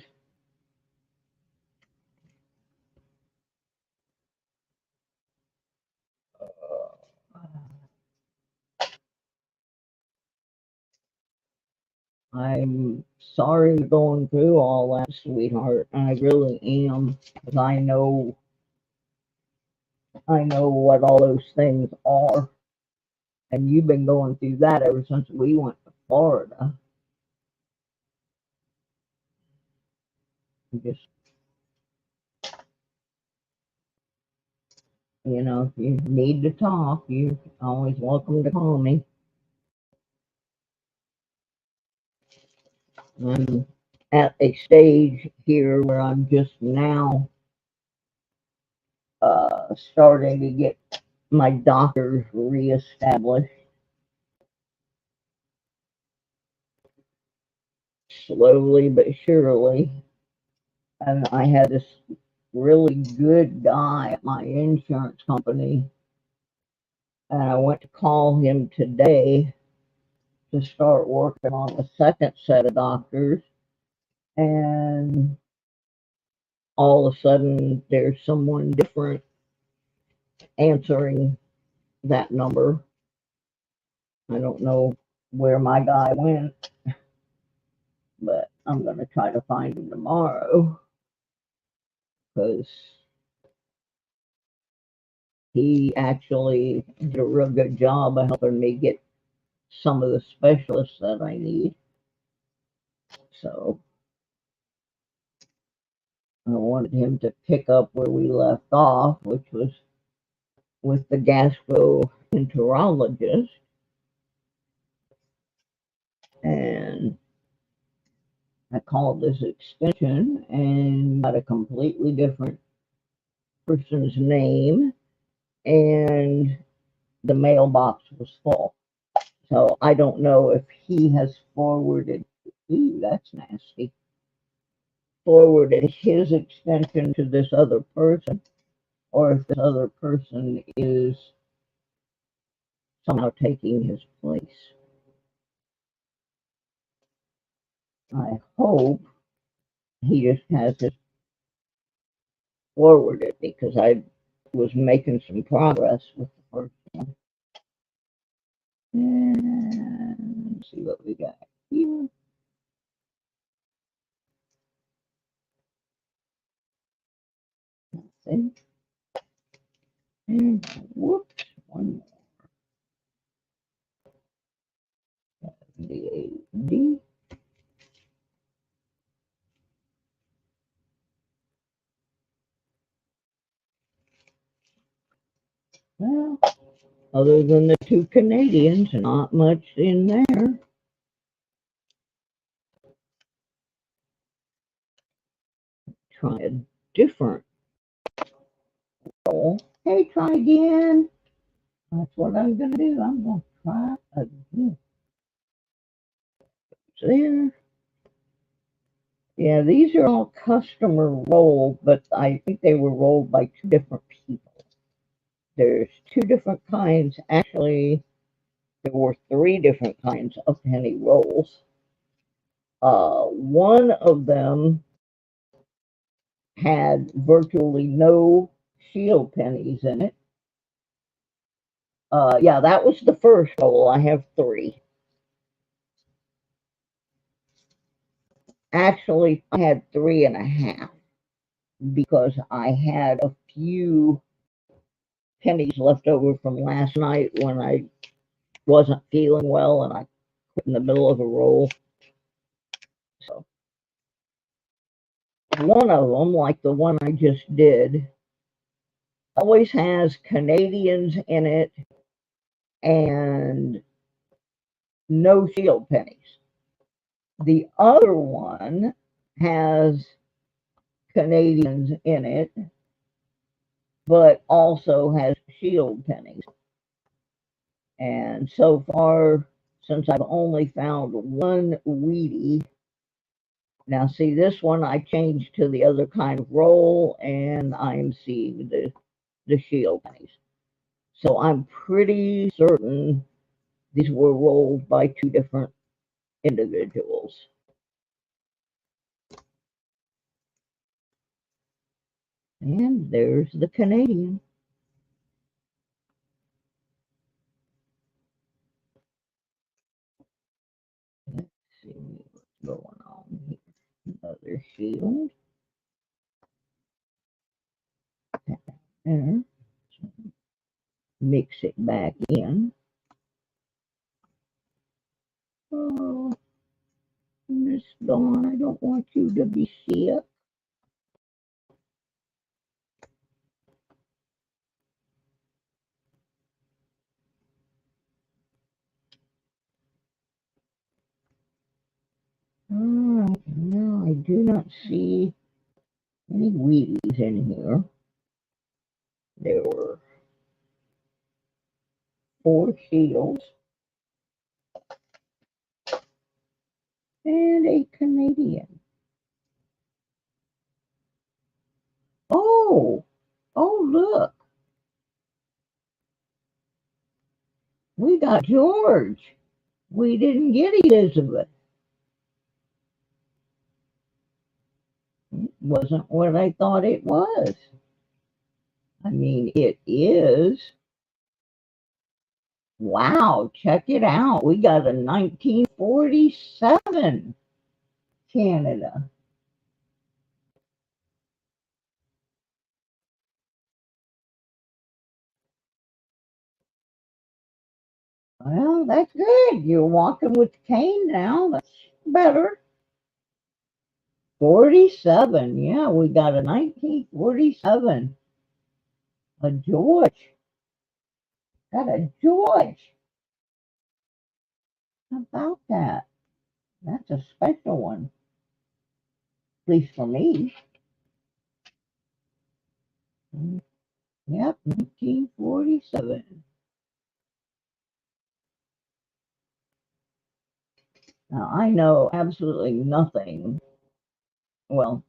I'm sorry you're going through all that, sweetheart. I really am, because I know what all those things are, and you've been going through that ever since we went to Florida. Just, if you need to talk, you're always welcome to call me. I'm at a stage here where I'm just now starting to get my doctors reestablished slowly but surely. And I had this really good guy at my insurance company, and I went to call him today to start working on the second set of doctors, and all of a sudden there's someone different answering that number. I don't know where my guy went, but I'm going to try to find him tomorrow, because he actually did a real good job of helping me get some of the specialists that I need. So I wanted him to pick up where we left off, which was with the gastroenterologist, and I called this extension and got a completely different person's name, and the mailbox was full. So I don't know if he has forwarded, ooh, that's nasty, forwarded his extension to this other person, or if this other person is somehow taking his place. I hope he just has it forwarded, because I was making some progress with the first one. And let's see what we got here. Nothing. And whoops, one more. D. Well, other than the two Canadians, not much in there. Try a different roll. Hey, try again. That's what I'm going to do. I'm going to try again. There. Yeah, these are all customer rolled, but I think they were rolled by two different people. There's two different kinds. Actually, there were three different kinds of penny rolls. One of them had virtually no shield pennies in it. Yeah, that was the first roll. I have three. Actually, I had 3.5, because I had a few pennies left over from last night when I wasn't feeling well and I put in the middle of a roll. So one of them, like the one I just did, always has Canadians in it and no shield pennies. The other one has Canadians in it, but also has shield pennies. And so far, since I've only found one Wheatie, now see, this one I changed to the other kind of roll, and I'm seeing the shield pennies. So I'm pretty certain these were rolled by two different individuals. And there's the Canadian. Let's see what's going on here. Another shield. There. Mix it back in. Oh, Miss Dawn, I don't want you to be sick. Alright, now I do not see any Wheaties in here. There were 4 shields and a Canadian. Oh, look, we got George. We didn't get Elizabeth. It wasn't what I thought it was. I mean, it is. Wow, check it out. We got a 1947 Canada. Well, that's good. You're walking with the cane now. That's better. 47. Yeah, we got a 1947. A George. Got a George. How about that? That's a special one. At least for me. Yep, 1947. Now, I know absolutely nothing. Well,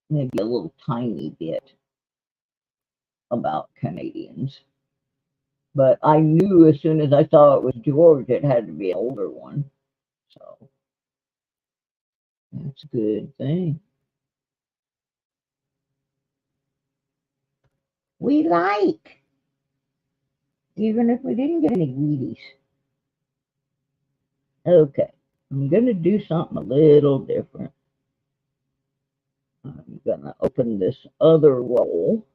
maybe a little tiny bit about Canadians. But I knew as soon as I saw it was George, it had to be an older one. So that's a good thing. We like, even if we didn't get any Wheaties. Okay, I'm going to do something a little different. I'm going to open this other roll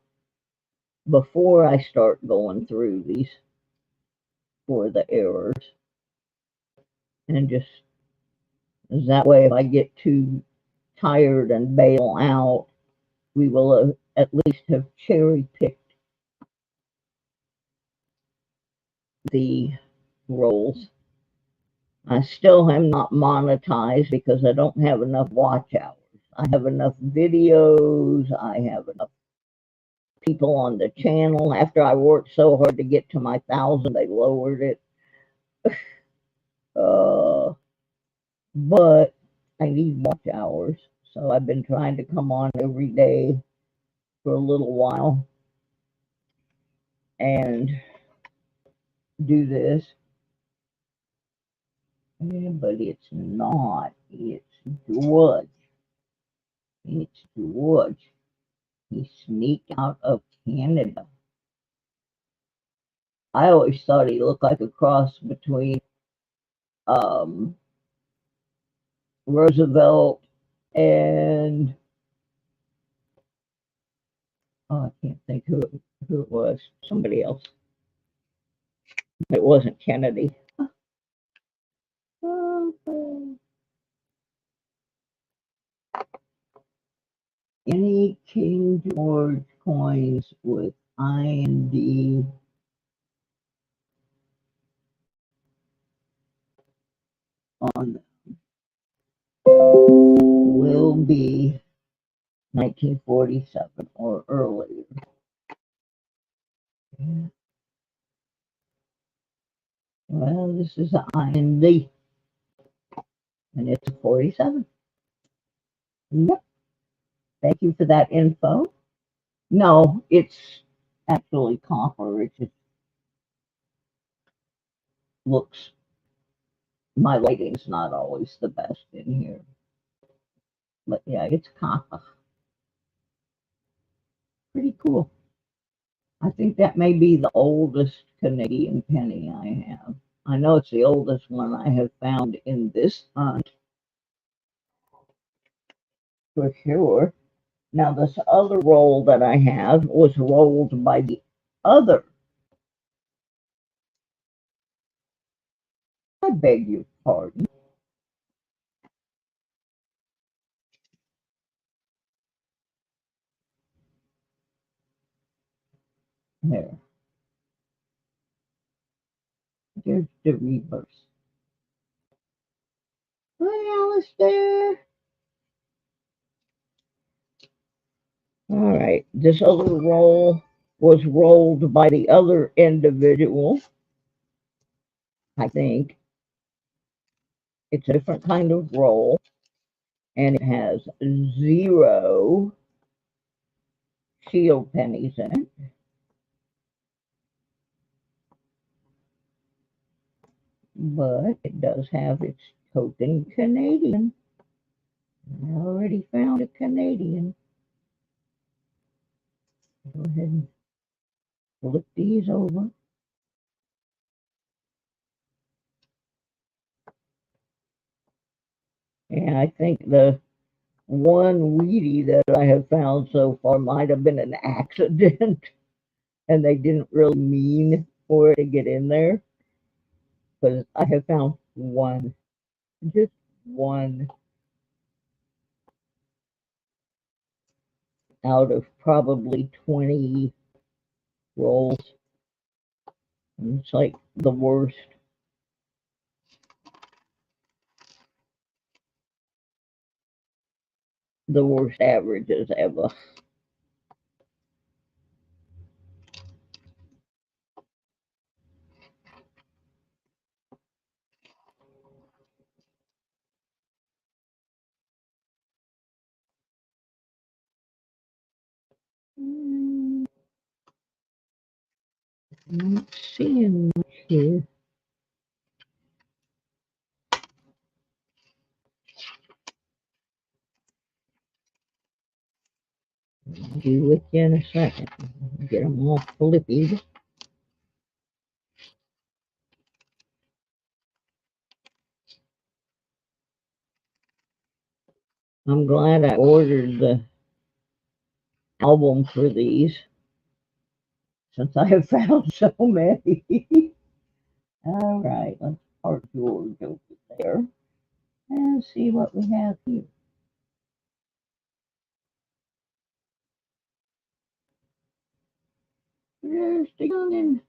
before I start going through these for the errors. And just that way, if I get too tired and bail out, we will at least have cherry picked the rolls. I still am not monetized because I don't have enough watch hours. I have enough videos. I have enough people on the channel. After I worked so hard to get to my 1,000, they lowered it. But I need watch hours. So I've been trying to come on every day for a little while and do this. Yeah, but it's not. It's George. It's George. He sneaked out of Canada. I always thought he looked like a cross between Roosevelt and I can't think who it was. Somebody else. It wasn't Kennedy. Any King George coins with IND on them will be 1947 or earlier. Well, this is an IND, and it's a 47. Yep. Thank you for that info. No, it's actually copper. It just looks, my lighting's not always the best in here. But yeah, it's copper. Pretty cool. I think that may be the oldest Canadian penny I have. I know it's the oldest one I have found in this hunt for sure. Now, this other roll that I have was rolled by the other. I beg your pardon. There. There's the reverse. Hi, Alistair. All right. This other roll was rolled by the other individual. I think it's a different kind of roll, and it has 0 shield pennies in it. But it does have its token Canadian. I already found a Canadian. Go ahead and flip these over. And I think the one Wheatie that I have found so far might have been an accident, and they didn't really mean for it to get in there, because I have found one, just one out of probably 20 rolls. And it's like the worst averages ever. Not seeing much here. I'll be with you in a second. Get them all flippy. I'm glad I ordered the album for these, since I have found so many. All right, let's park George over there and see what we have here. There's the youngin'.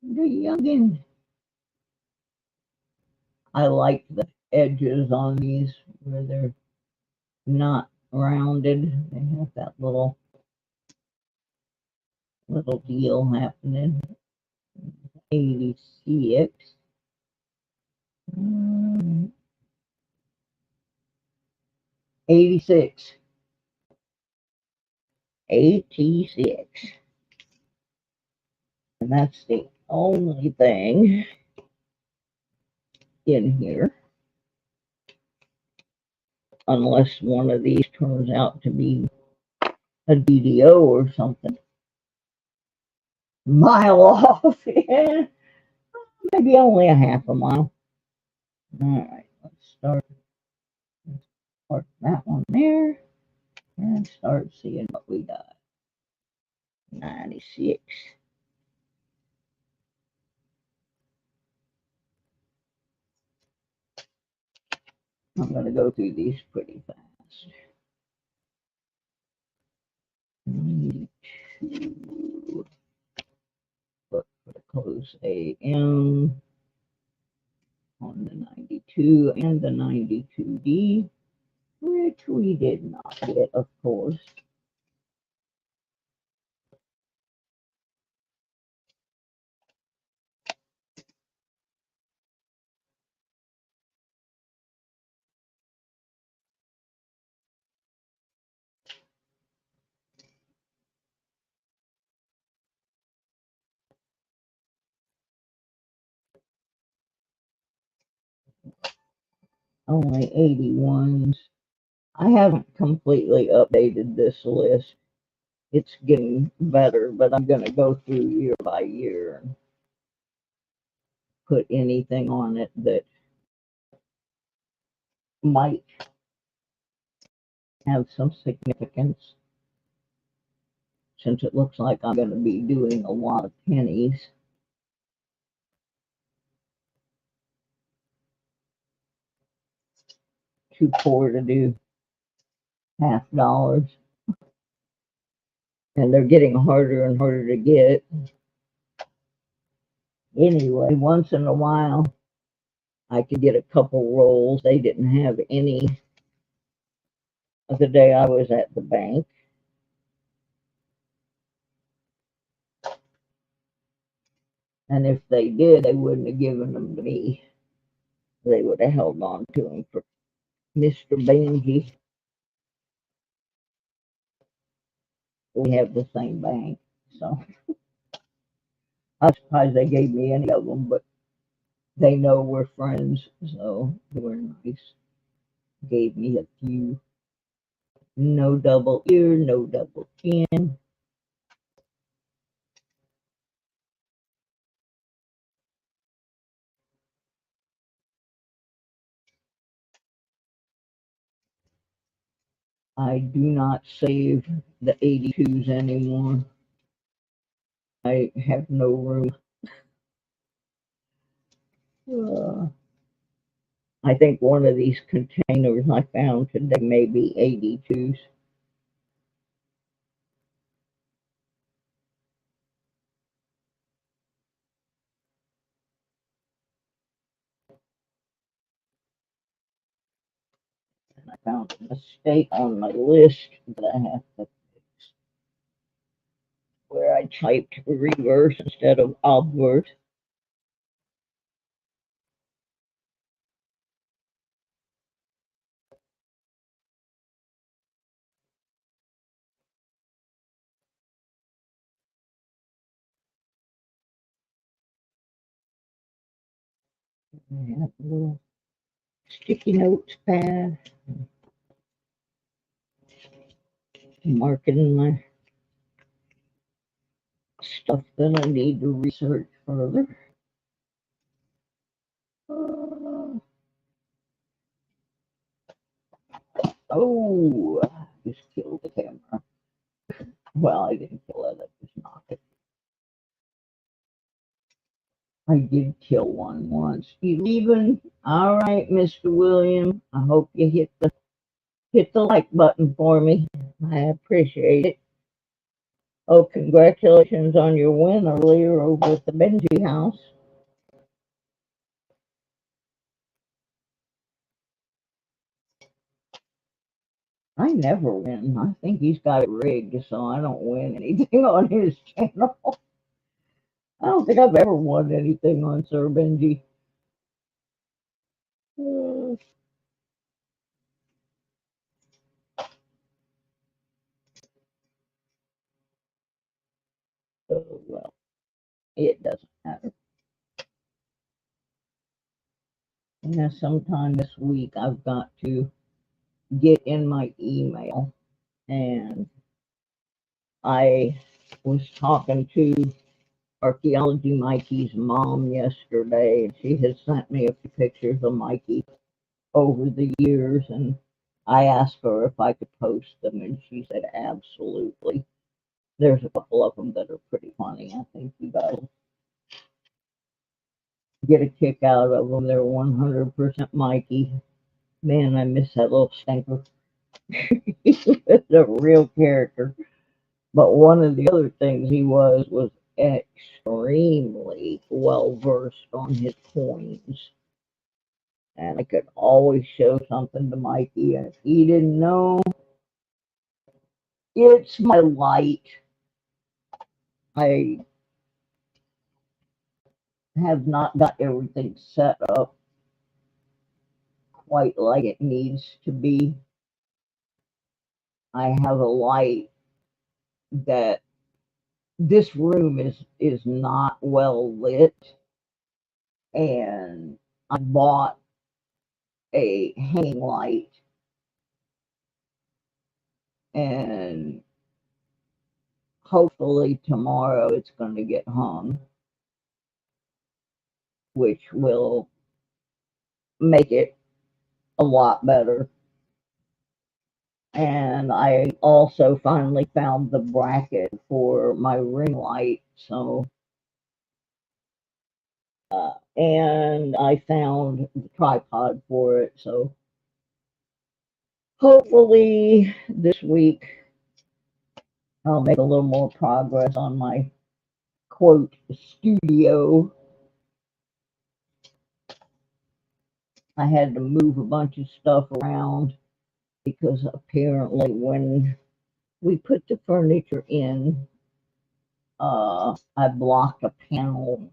The youngin'. I like the edges on these where they're not rounded. They have that little deal happening. 86. 86. 86. And that's the only thing in here, unless one of these turns out to be a DDO or something. Mile off. Yeah. Maybe only a half a mile. All right, let's start. Let's park that one there and start seeing what we got. 96. I'm going to go through these pretty fast. 92. Look for the close AM on the 92 and the 92D, which we did not get, of course. Only 81s. I haven't completely updated this list it's getting better, but I'm going to go through year by year and put anything on it that might have some significance, since it looks like I'm going to be doing a lot of pennies. Too poor to do $half, and they're getting harder and harder to get. Anyway, once in a while, I could get a couple rolls. They didn't have any the day I was at the bank. And if they did, they wouldn't have given them to me. They would have held on to them for Mr. Benji. We have the same bank, so I'm surprised they gave me any of them, but they know we're friends, so they were nice. Gave me a few. No double ear, no double chin. I do not save the 82s anymore. I have no room. I think one of these containers I found today may be 82s. And I found a mistake on my list that I have to fix, where I typed reverse instead of obverse. I have a little sticky notes pad, marking my stuff that I need to research further. Oh, I just killed the camera. Well, I didn't kill it, I just knocked it. I did kill one once. You leaving? All right, Mr. William. I hope you hit the like button for me. I appreciate it. Oh, congratulations on your win earlier over at the Benji house. I never win. I think he's got it rigged, so I don't win anything on his channel. I don't think I've ever won anything on Sir Benji. Oh, well, it doesn't matter. Yeah, sometime this week I've got to get in my email, and I was talking to Archaeology Mikey's mom yesterday, and she has sent me a few pictures of Mikey over the years, and I asked her if I could post them, and she said absolutely. There's a couple of them that are pretty funny. I think you guys get a kick out of them. They're 100% Mikey. Man, I miss that little stinker. He's a real character. But one of the other things he was extremely well versed on his coins. And I could always show something to Mikey, and if he didn't know, it's my light. I have not got everything set up quite like it needs to be. I have a light that this room is not well lit, and I bought a hanging light, and hopefully tomorrow it's going to get hung, which will make it a lot better. And I also finally found the bracket for my ring light, so and I found the tripod for it, so hopefully this week I'll make a little more progress on my quote studio. I had to move a bunch of stuff around because apparently when we put the furniture in, I blocked a panel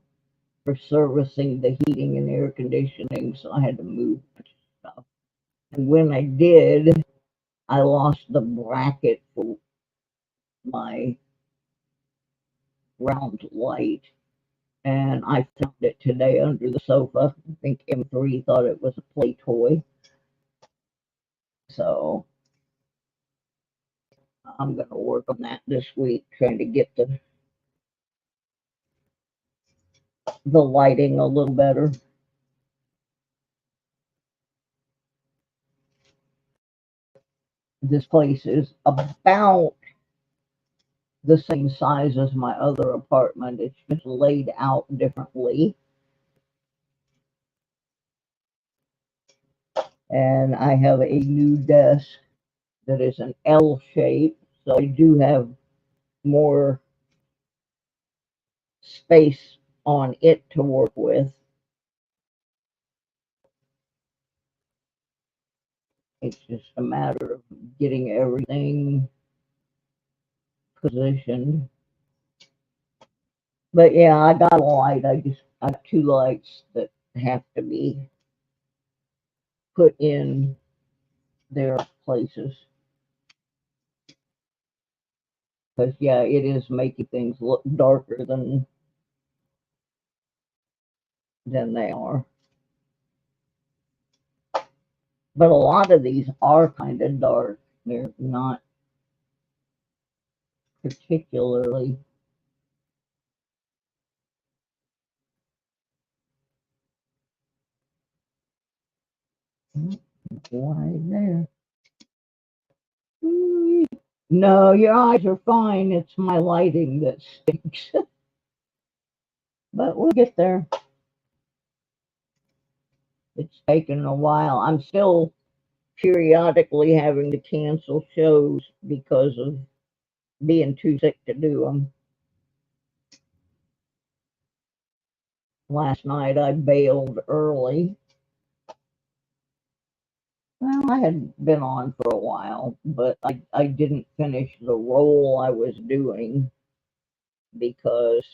for servicing the heating and air conditioning, so I had to move stuff. And when I did, I lost the bracket for my round light, and I found it today under the sofa. I think M3 thought it was a play toy, so I'm going to work on that this week, trying to get the lighting a little better. This place is about the same size as my other apartment. It's just laid out differently. And I have a new desk that is an L shape, so I do have more space on it to work with. It's just a matter of getting everything positioned. But yeah, I got a light. I got two lights that have to be put in their places. Because yeah, it is making things look darker than they are. But a lot of these are kind of dark. They're not particularly. Why there? No, your eyes are fine. It's my lighting that stinks. But we'll get there. It's taken a while. I'm still periodically having to cancel shows because of being too sick to do them. Last night I bailed early. Well, I had been on for a while, but I didn't finish the role I was doing because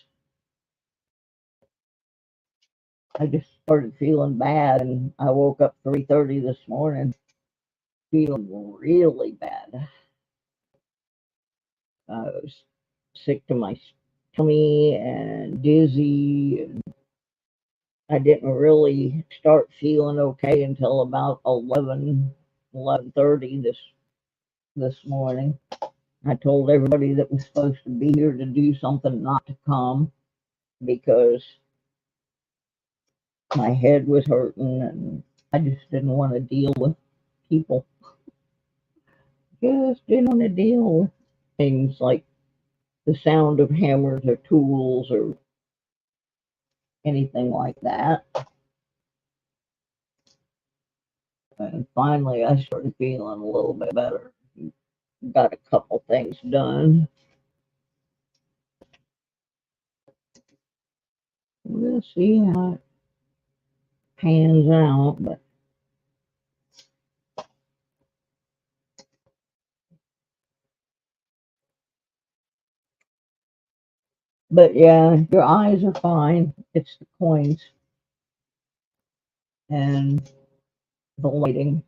I just started feeling bad, and I woke up 3:30 this morning feeling really bad. I was sick to my tummy and dizzy, and I didn't really start feeling okay until about 11:30 this morning. I told everybody that was supposed to be here to do something not to come because my head was hurting and I just didn't want to deal with people. Just didn't want to deal with things like the sound of hammers or tools or anything like that. And finally, I started feeling a little bit better. Got a couple things done. We'll see how it pans out, but yeah, your eyes are fine. It's the coins and the lighting.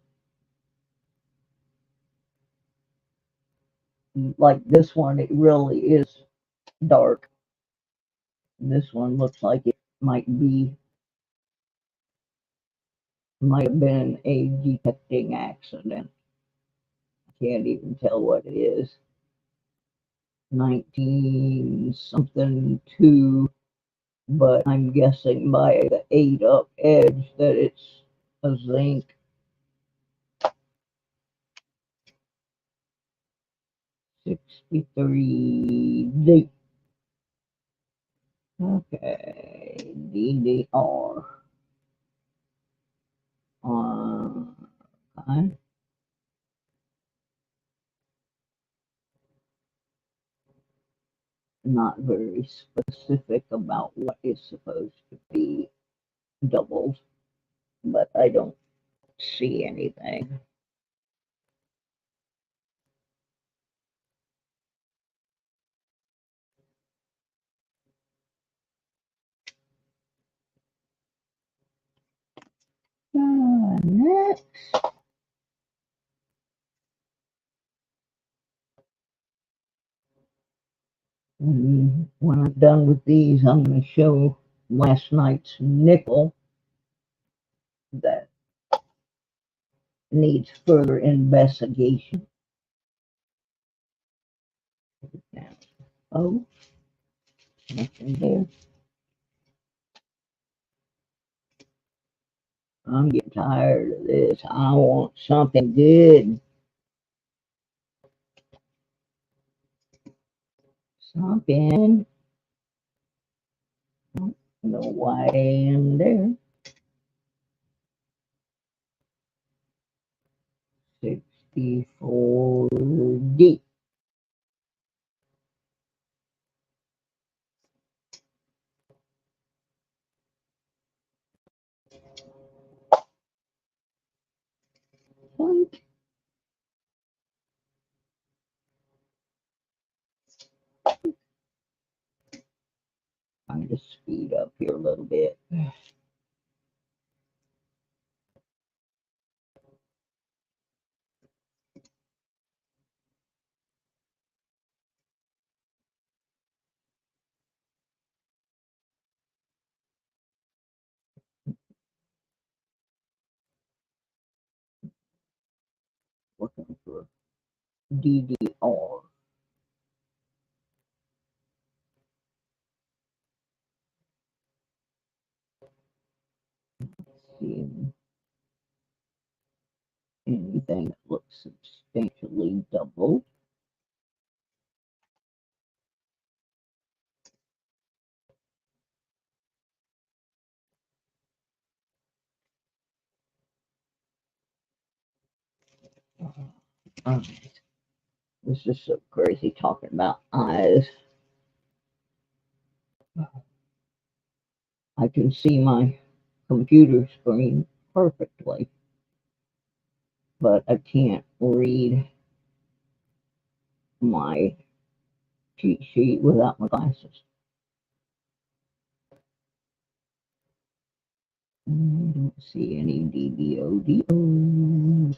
Like this one, it really is dark. This one looks like it might have been a detecting accident. I can't even tell what it is. 19 something 2, but I'm guessing by the 8 up edge that it's a zinc. $63. Okay, DDR. Okay. Not very specific about what is supposed to be doubled, but I don't see anything. Next. And when I'm done with these, I'm going to show last night's nickel that needs further investigation. Now, oh, nothing there. I'm getting tired of this. I want something good. Something. No white AM there. 64D. Point. I'm going to speed up here a little bit. Looking for DDR. Seeing anything that looks substantially doubled. This is so crazy talking about eyes. I can see my computer screen perfectly, but I can't read my cheat sheet without my glasses. I don't see any DDODOs.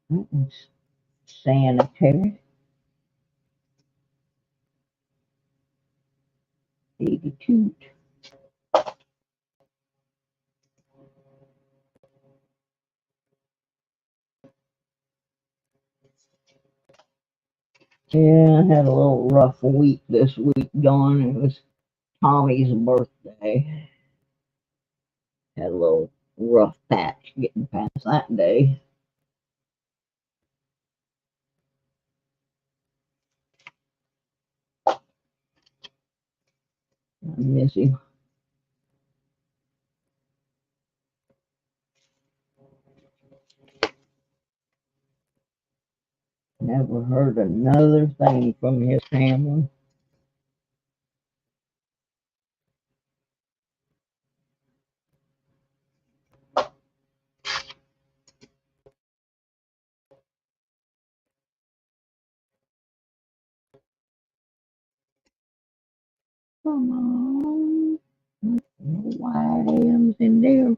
That was sanitary. 82. Yeah, I had a little rough week this week, Dawn. It was Tommy's birthday. Had a little rough patch getting past that day. I miss him. Never heard another thing from his family. Come on. No white M's in there.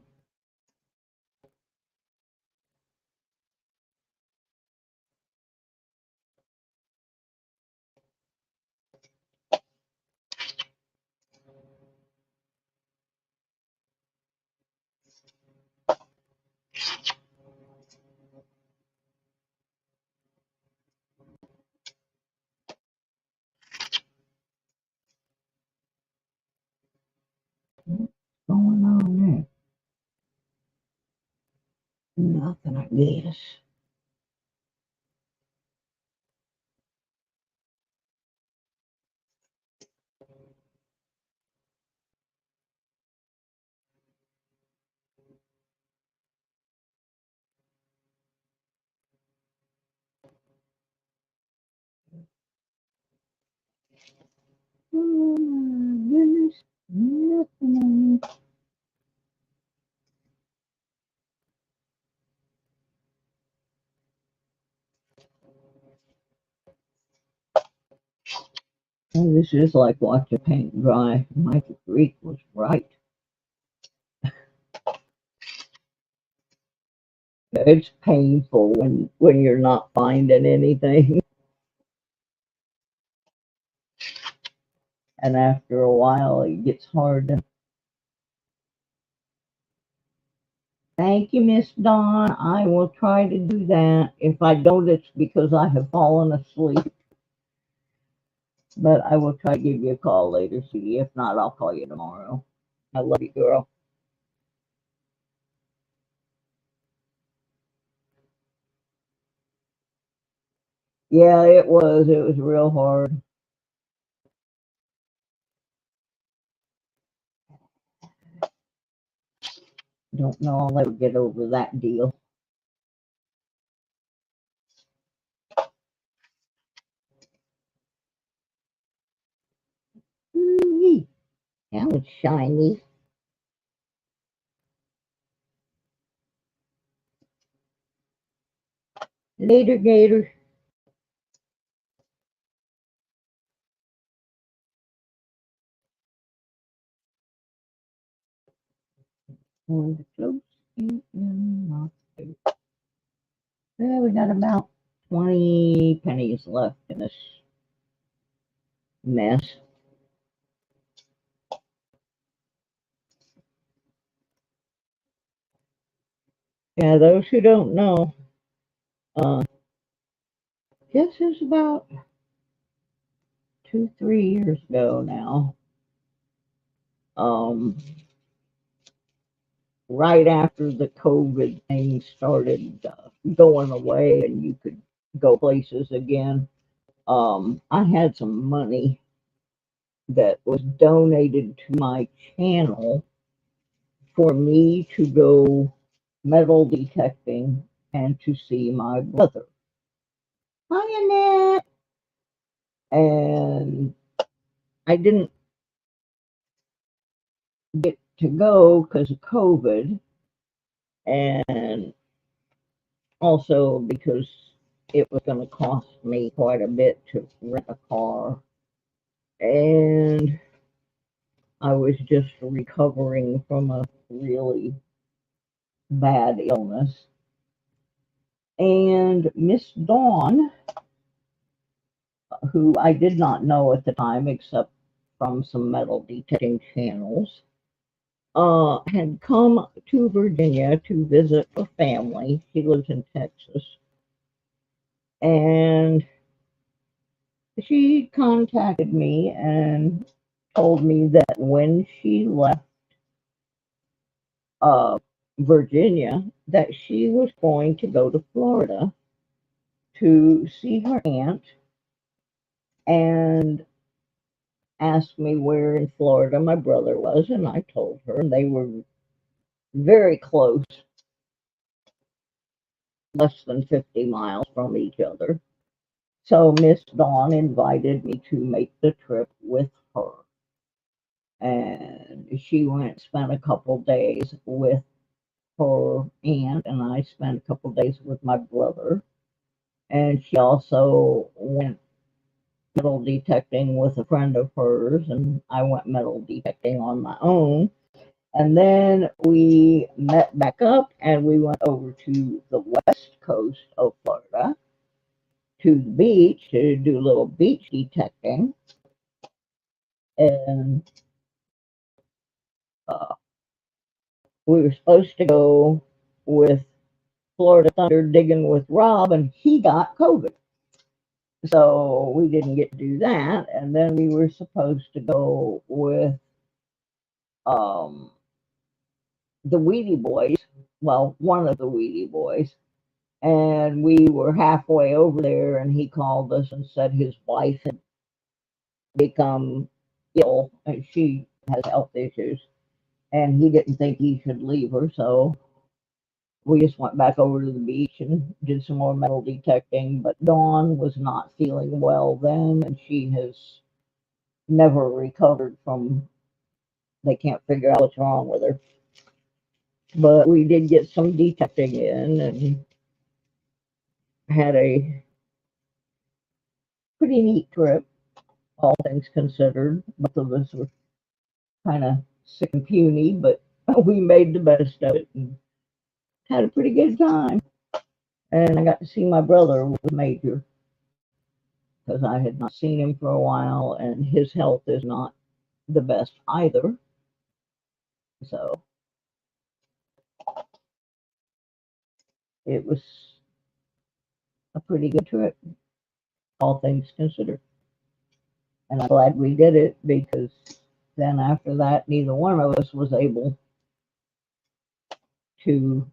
Nothing, I guess. Oh my goodness, nothing. Oh, this is like watching paint dry. Michael Greek was right. It's painful when you're not finding anything, and after a while it gets hard to. Thank you, Miss Dawn. I will try to do that. If I don't, it's because I have fallen asleep. But I will try to give you a call later, sweetie. If not, I'll call you tomorrow. I love you, girl. Yeah, it was. It was real hard. Don't know I'll ever get over that deal. Ooh-wee. That was shiny. Later, Gator. Going to close and not there. Well, we got about 20 pennies left in this mess. Yeah, those who don't know, guess it's about 2, 3 years ago now. Um, right after the COVID thing started going away and you could go places again, I had some money that was donated to my channel for me to go metal detecting and to see my brother. Hi, Annette. And I didn't get to go because of COVID, and also because it was going to cost me quite a bit to rent a car. And I was just recovering from a really bad illness. And Miss Dawn, who I did not know at the time except from some metal detecting channels, had come to Virginia to visit her family. She lives in Texas. And she contacted me and told me that when she left Virginia, that she was going to go to Florida to see her aunt, and asked me where in Florida my brother was, and I told her, and they were very close, less than 50 miles from each other. So Miss Dawn invited me to make the trip with her. And she went, spent a couple days with her aunt, and I spent a couple days with my brother. And she also went metal detecting with a friend of hers, and I went metal detecting on my own. And then we met back up and we went over to the west coast of Florida to the beach to do a little beach detecting. And uh, we were supposed to go with Florida Thunder digging with Rob, and he got COVID. So we didn't get to do that. And then we were supposed to go with um, the Weedy Boys well, one of the Wheatie boys. And we were halfway over there, and he called us and said his wife had become ill and she has health issues. And he didn't think he should leave her, so we just went back over to the beach and did some more metal detecting. But Dawn was not feeling well then, and she has never recovered from, they can't figure out what's wrong with her. But we did get some detecting in and had a pretty neat trip, all things considered. Both of us were kind of sick and puny, but we made the best of it and had a pretty good time. And I got to see my brother with Major because I had not seen him for a while, and his health is not the best either. So it was a pretty good trip, all things considered. And I'm glad we did it because then after that, neither one of us was able to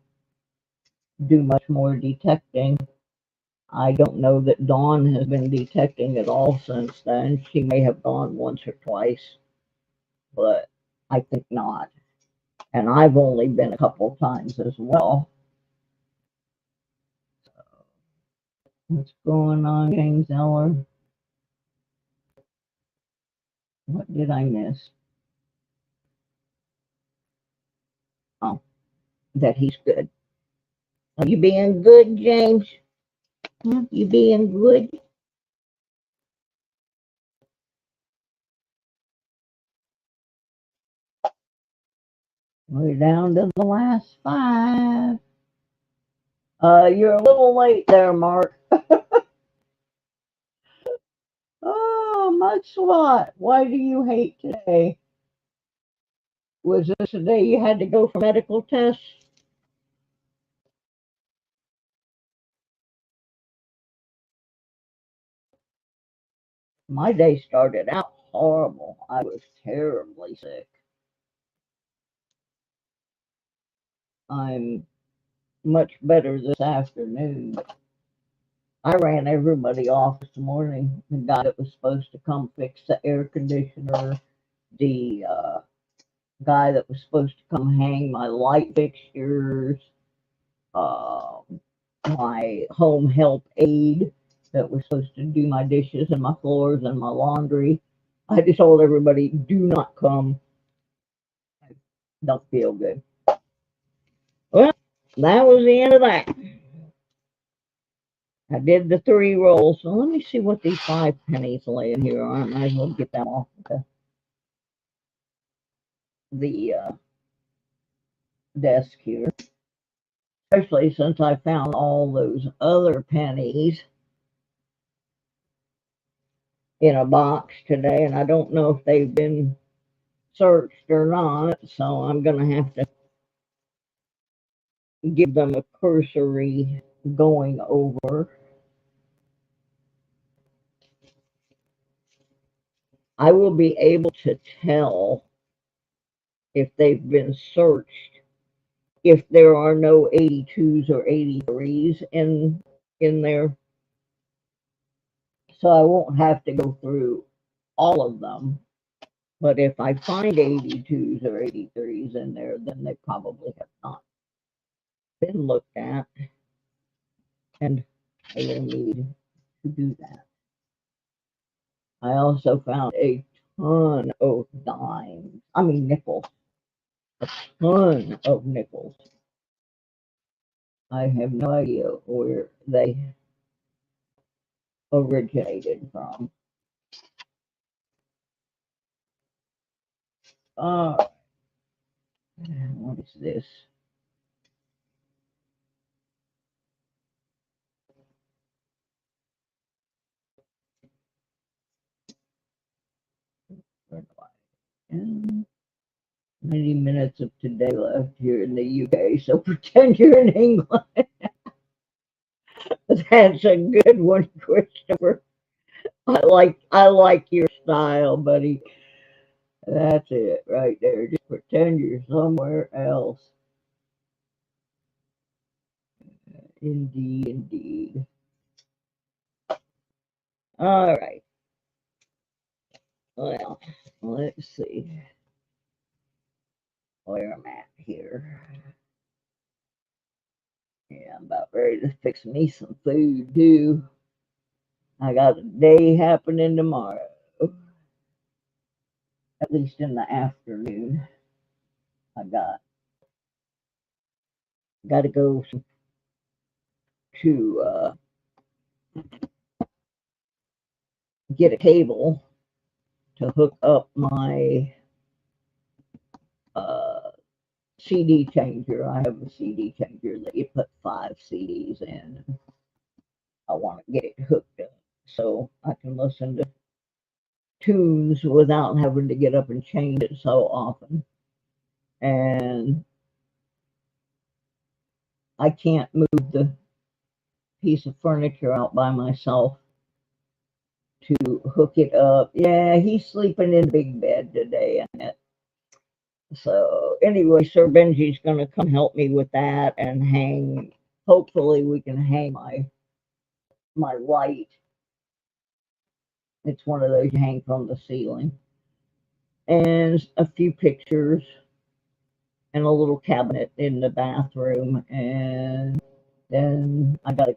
do much more detecting. I don't know that Dawn has been detecting at all since then. She may have gone once or twice, but I think not. And I've only been a couple of times as well. What's going on, James Eller? What did I miss? Oh, that he's good. Are you being good, James? You being good? We're down to the last five. You're a little late there, Mark. Oh, Mud Swat, why do you hate today? Was this the day you had to go for medical tests? My day started out horrible. I was terribly sick. I'm much better this afternoon. I ran everybody off this morning. The guy that was supposed to come fix the air conditioner, the guy that was supposed to come hang my light fixtures, uh, my home help aide that was supposed to do my dishes and my floors and my laundry. I just told everybody, do not come. I don't feel good. Well, that was the end of that. I did the 3 rolls. So let me see what these 5 pennies laying here are. I might as well get them off the desk here. Especially since I found all those other pennies in a box today, and I don't know if they've been searched or not, so I'm going to have to give them a cursory going over. I will be able to tell if they've been searched if there are no 82s or 83s in there. So I won't have to go through all of them. But if I find 82s or 83s in there, then they probably have not been looked at. And I will need to do that. I also found a ton of dimes. I mean nickels. A ton of nickels. I have no idea where they originated from. Uh, what is this? Where do I? 90 minutes of today left here in the UK, so pretend you're in England. That's a good one, Christopher. I like your style, buddy. That's it right there. Just pretend you're somewhere else. Indeed, indeed. All right. Well, let's see where I'm at here. Yeah, I'm about ready to fix me some food too. I got a day happening tomorrow, at least in the afternoon. I got to go to get a cable to hook up my uh, CD changer. I have a CD changer that you put 5 CDs in. I want to get it hooked up so I can listen to tunes without having to get up and change it so often. And I can't move the piece of furniture out by myself to hook it up. Yeah, he's sleeping in big bed today, Annette. So anyway, Sir Benji's going to come help me with that and hang. Hopefully, we can hang my light. It's one of those you hang from the ceiling, and a few pictures, and a little cabinet in the bathroom, and then I got to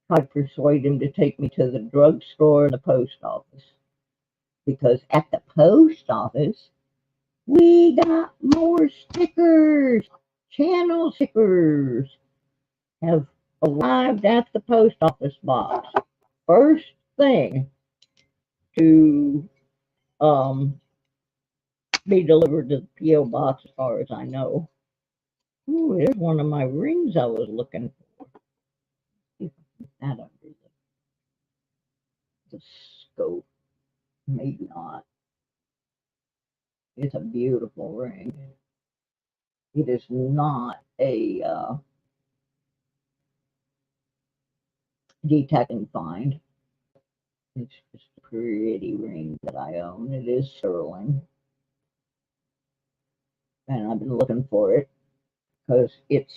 try to persuade him to take me to the drugstore and the post office, because at the post office we got more stickers. Channel stickers have arrived at the post office box. First thing to be delivered to the P.O. box, as far as I know. Ooh, there's one of my rings I was looking for. That under the scope. Maybe not. It's a beautiful ring. It is not a detect and find. It's just a pretty ring that I own. It is sterling. And I've been looking for it because it's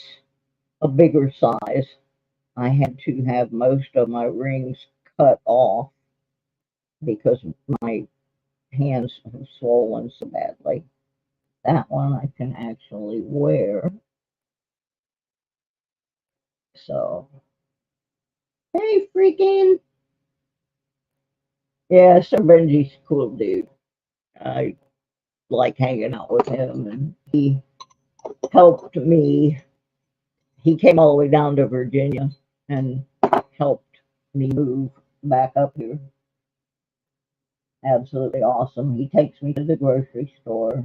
a bigger size. I had to have most of my rings cut off because my hands have swollen so badly. That one I can actually wear. So, hey, freaking. Yeah, Sir Benji's a cool dude. I like hanging out with him, and he helped me. He came all the way down to Virginia and helped me move back up here. Absolutely awesome. He takes me to the grocery store,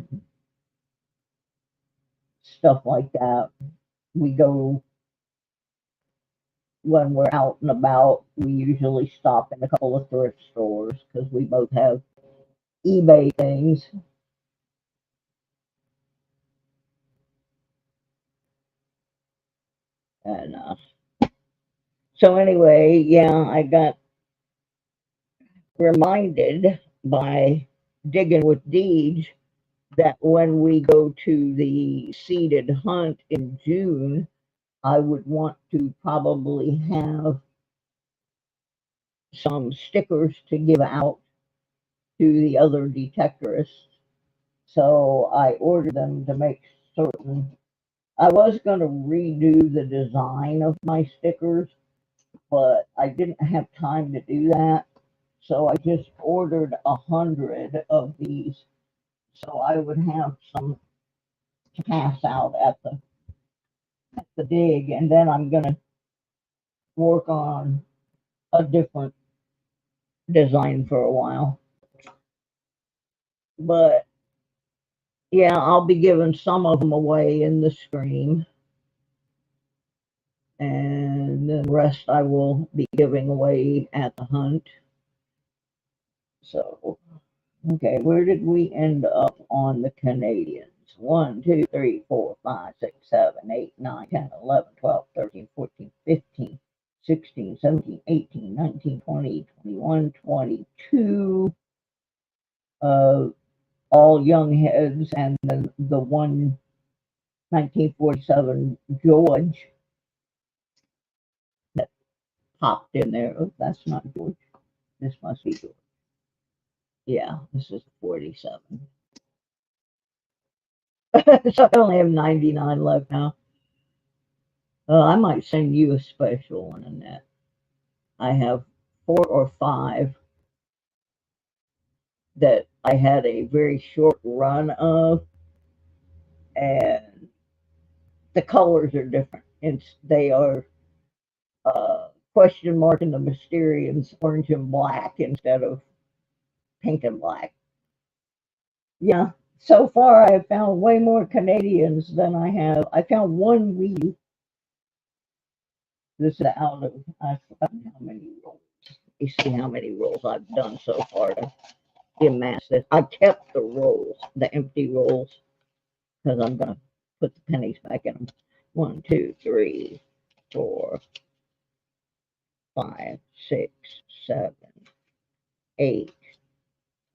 stuff like that. We go when we're out and about. We usually stop in a couple of thrift stores because we both have eBay things. And so anyway, yeah, I got reminded by digging with Deej that when we go to the seeded hunt in June, I would want to probably have some stickers to give out to the other detectorists. So I ordered them to make certain. I was going to redo the design of my stickers, but I didn't have time to do that. So I just ordered 100 of these, so I would have some to pass out at the dig, and then I'm gonna work on a different design for a while. But yeah, I'll be giving some of them away in the stream, and the rest I will be giving away at the hunt. So, okay, where did we end up on the Canadians? 1, 2, 3, 4, 5, 6, 7, 8, 9, 10, 11, 12, 13, 14, 15, 16, 17, 18, 19, 20, 21, 22. All young heads, and then the one 1947 George. popped in there. Oh, that's not George. This must be George. Yeah, this is 47. So I only have 99 left now. I might send you a special one, Annette. I have 4 or 5 that I had a very short run of, and the colors are different. They are question mark and the Mysterians orange and black instead of pink and black. Yeah, so far I have found way more Canadians than I have. I found one wheel. This is out of, I've forgotten how many rolls. You see how many rolls I've done so far to amass this. I kept the rolls, the empty rolls, because I'm going to put the pennies back in them. 1, 2, 3, 4, 5, 6, 7, 8,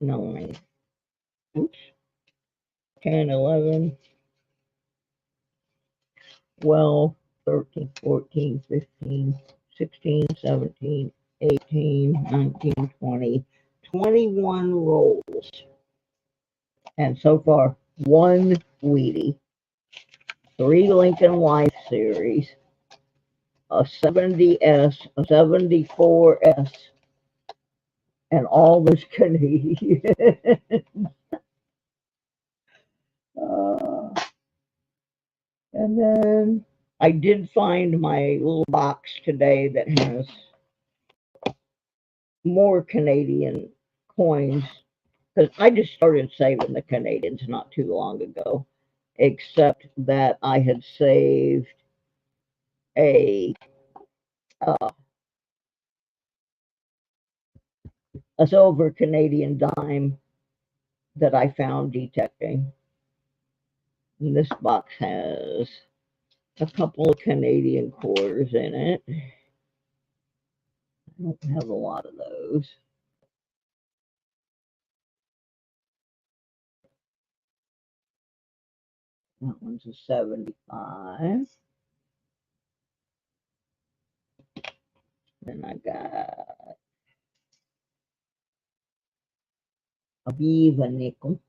9, oops, 10, 11, 12, 13, 14, 15, 16, 17, 18, 19, 20, 21 rolls. And so far, 1 Wheatie, 3 Lincoln Life Series, a 70S, a 74S, and all this Canadian. uh, and then I did find my little box today that has more Canadian coins, because I just started saving the Canadians not too long ago, except that I had saved uh, a silver Canadian dime that I found detecting. And this box has a couple of Canadian quarters in it. I don't have a lot of those. That one's a 75. Then I got a Viva nickel.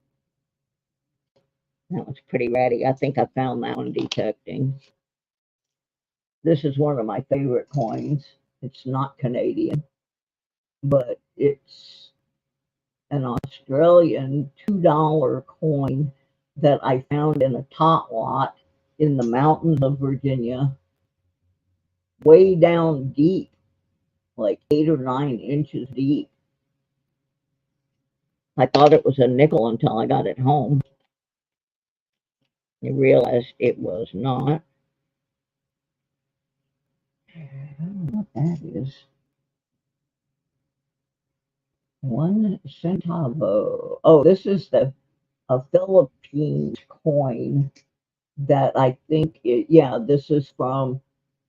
That one's pretty ratty. I think I found that one detecting. This is one of my favorite coins. It's not Canadian, but it's an Australian $2 coin that I found in a tot lot in the mountains of Virginia, way down deep, like 8 or 9 inches deep. I thought it was a nickel until I got it home. I realized it was not. I don't know what that is. 1 centavo. Oh, this is a Philippines coin that I think, yeah, this is from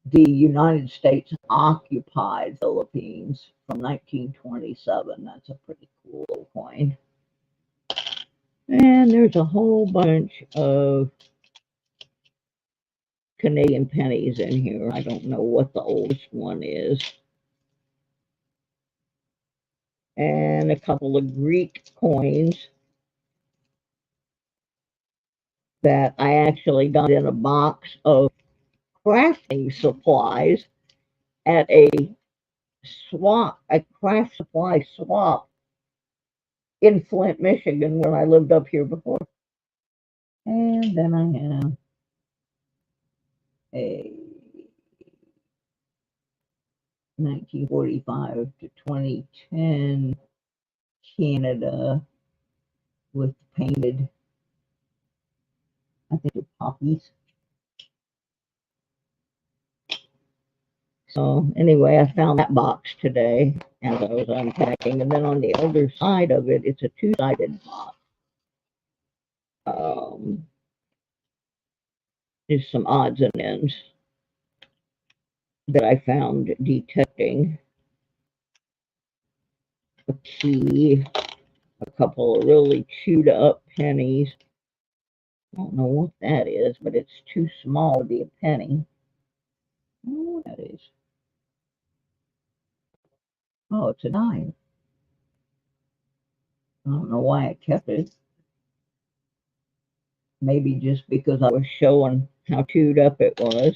the United States occupied Philippines from 1927. That's a pretty cool coin. And there's a whole bunch of Canadian pennies in here. I don't know what the oldest one is. And a couple of Greek coins that I actually got in a box of crafting supplies at a craft supply swap in Flint, Michigan, when I lived up here before. And then I have a 1945 to 2010 Canada with painted, I think they're poppies. So anyway, I found that box today as I was unpacking, and then on the other side of it, it's a 2-sided box. There's some odds and ends that I found detecting a key, a couple of really chewed up pennies. I don't know what that is, but it's too small to be a penny. I don't know what that is. Oh, it's a dime. I don't know why I kept it. Maybe just because I was showing how chewed up it was.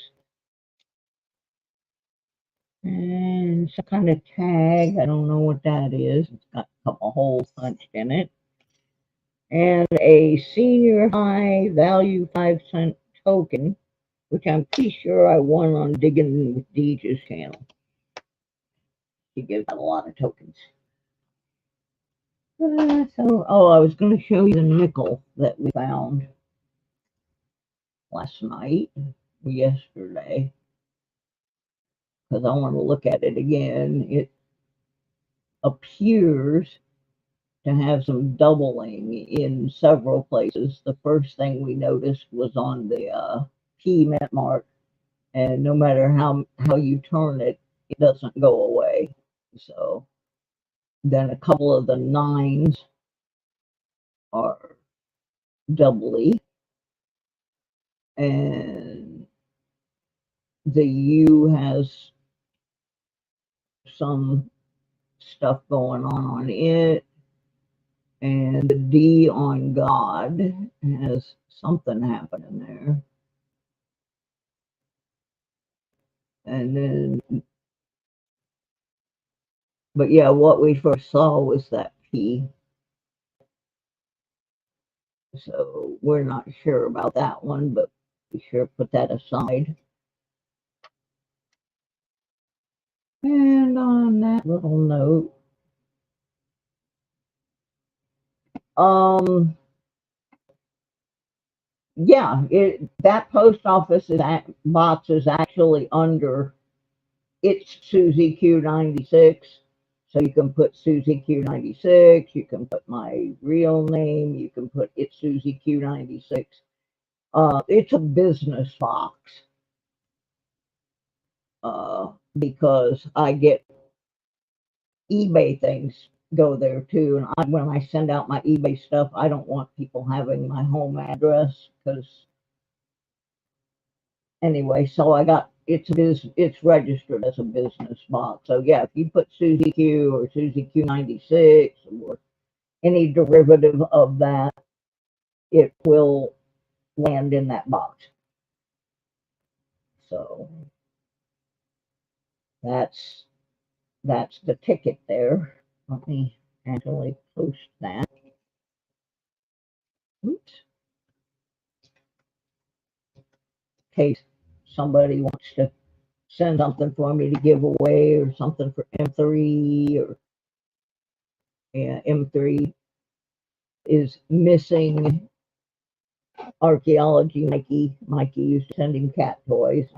And some kind of tag. I don't know what that is. It's got a couple holes punched in it. And a senior high value 5-cent token, which I'm pretty sure I won on Digging with Deej's channel. She gives out a lot of tokens. I was going to show you the nickel that we found last night, yesterday, because I want to look at it again. It appears to have some doubling in several places. The first thing we noticed was on the P mint mark, and no matter how you turn it, it doesn't go away. So then a couple of the nines are doubly, and the U has some stuff going on it, and the D on God has something happening there. And then, but yeah, what we first saw was that P. So we're not sure about that one, but we sure put that aside. And on that little note, yeah, that post office box is actually under it's Susie Q96. So you can put Susie Q96, you can put my real name, you can put it's Susie Q96. It's a business box because I get eBay things go there too. And when I send out my eBay stuff, I don't want people having my home address because anyway, so it's registered as a business box. So yeah, if you put Susie Q or Susie Q96 or any derivative of that, it will land in that box. So that's the ticket there. Let me actually post that. Oops. In case somebody wants to send something for me to give away or something for M3 or yeah, M3 is missing archaeology. Mikey used to send him cat toys.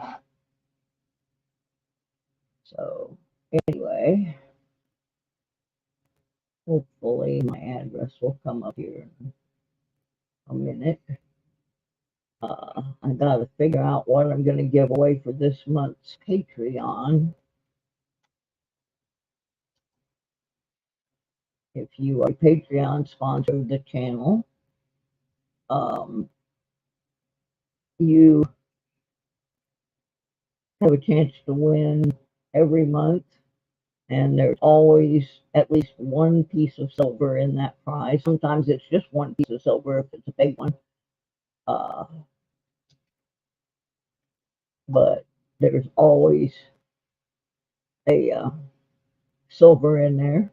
So anyway, hopefully my address will come up here in a minute. I gotta figure out what I'm gonna give away for this month's Patreon. If you are a Patreon sponsor of the channel, you have a chance to win every month, and there's always at least one piece of silver in that prize. Sometimes it's just one piece of silver if it's a big one. But there's always a silver in there.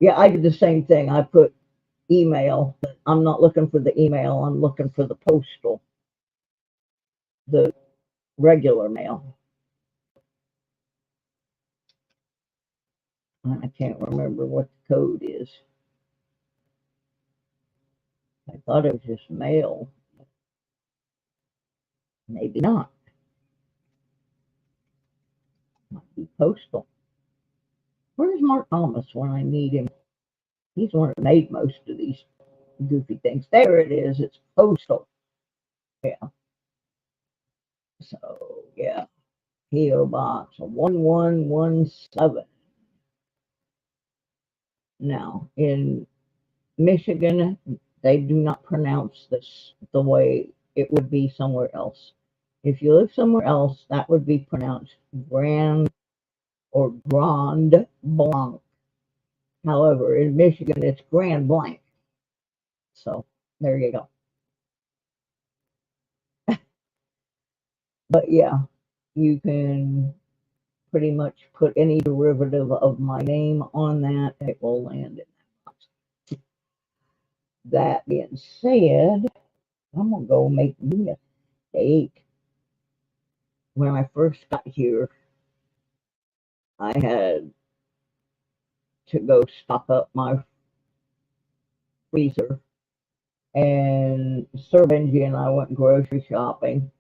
Yeah, I did the same thing. I put email. I'm not looking for the email. I'm looking for the postal, the regular mail. I can't remember what the code is. I thought it was just mail. Maybe not. Might be postal. Where's Mark Thomas when I need him? He's the one that made most of these goofy things. There it is. It's postal. Yeah. So, yeah. P.O. Box 1117. Now, in Michigan, they do not pronounce this the way it would be somewhere else. If you live somewhere else, that would be pronounced Grand or Grand Blanc. However, in Michigan, it's Grand Blanc. So there you go. But yeah, you can pretty much put any derivative of my name on that, and it will land in that box. That being said, I'm going to go make me a steak. When I first got here, I had to go stock up my freezer, and Sir Benji and I went grocery shopping,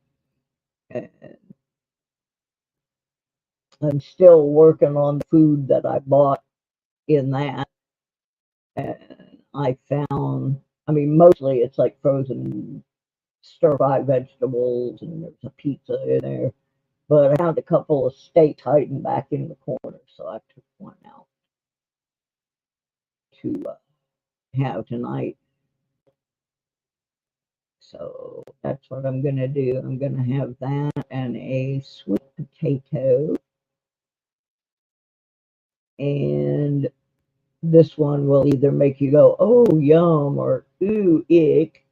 and I'm still working on the food that I bought in that. And I found, I mean, mostly it's like frozen stir-fry vegetables, and there's a pizza in there. But I found a couple of steaks hiding back in the corner, so I took one out to have tonight. So that's what I'm going to do. I'm going to have that and a sweet potato. And this one will either make you go, oh, yum, or ooh, ick.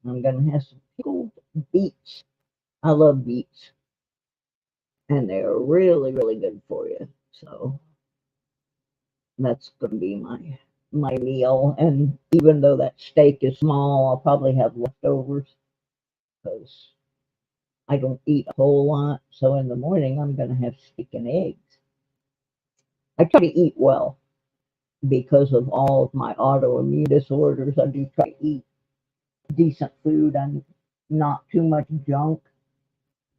I'm going to have some pickled beets. I love beets. And they're really, really good for you. So that's going to be my meal. And even though that steak is small, I'll probably have leftovers because I don't eat a whole lot. So in the morning, I'm going to have steak and eggs. I try to eat well because of all of my autoimmune disorders. I do try to eat decent food and not too much junk.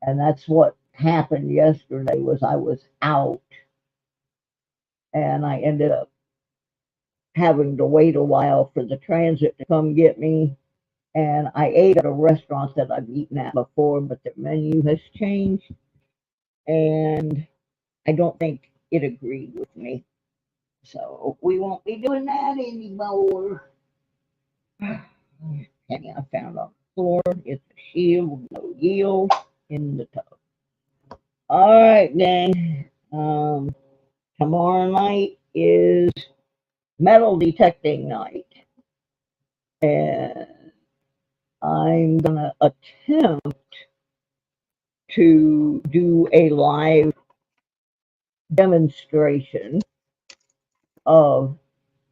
And that's what happened yesterday was I was out and I ended up having to wait a while for the transit to come get me. And I ate at a restaurant that I've eaten at before, but their menu has changed. And I don't think it agreed with me. So we won't be doing that anymore. Penny I found on the floor. It's a shield, no yield in the tub. All right, then. Tomorrow night is metal detecting night. And I'm going to attempt to do a live demonstration of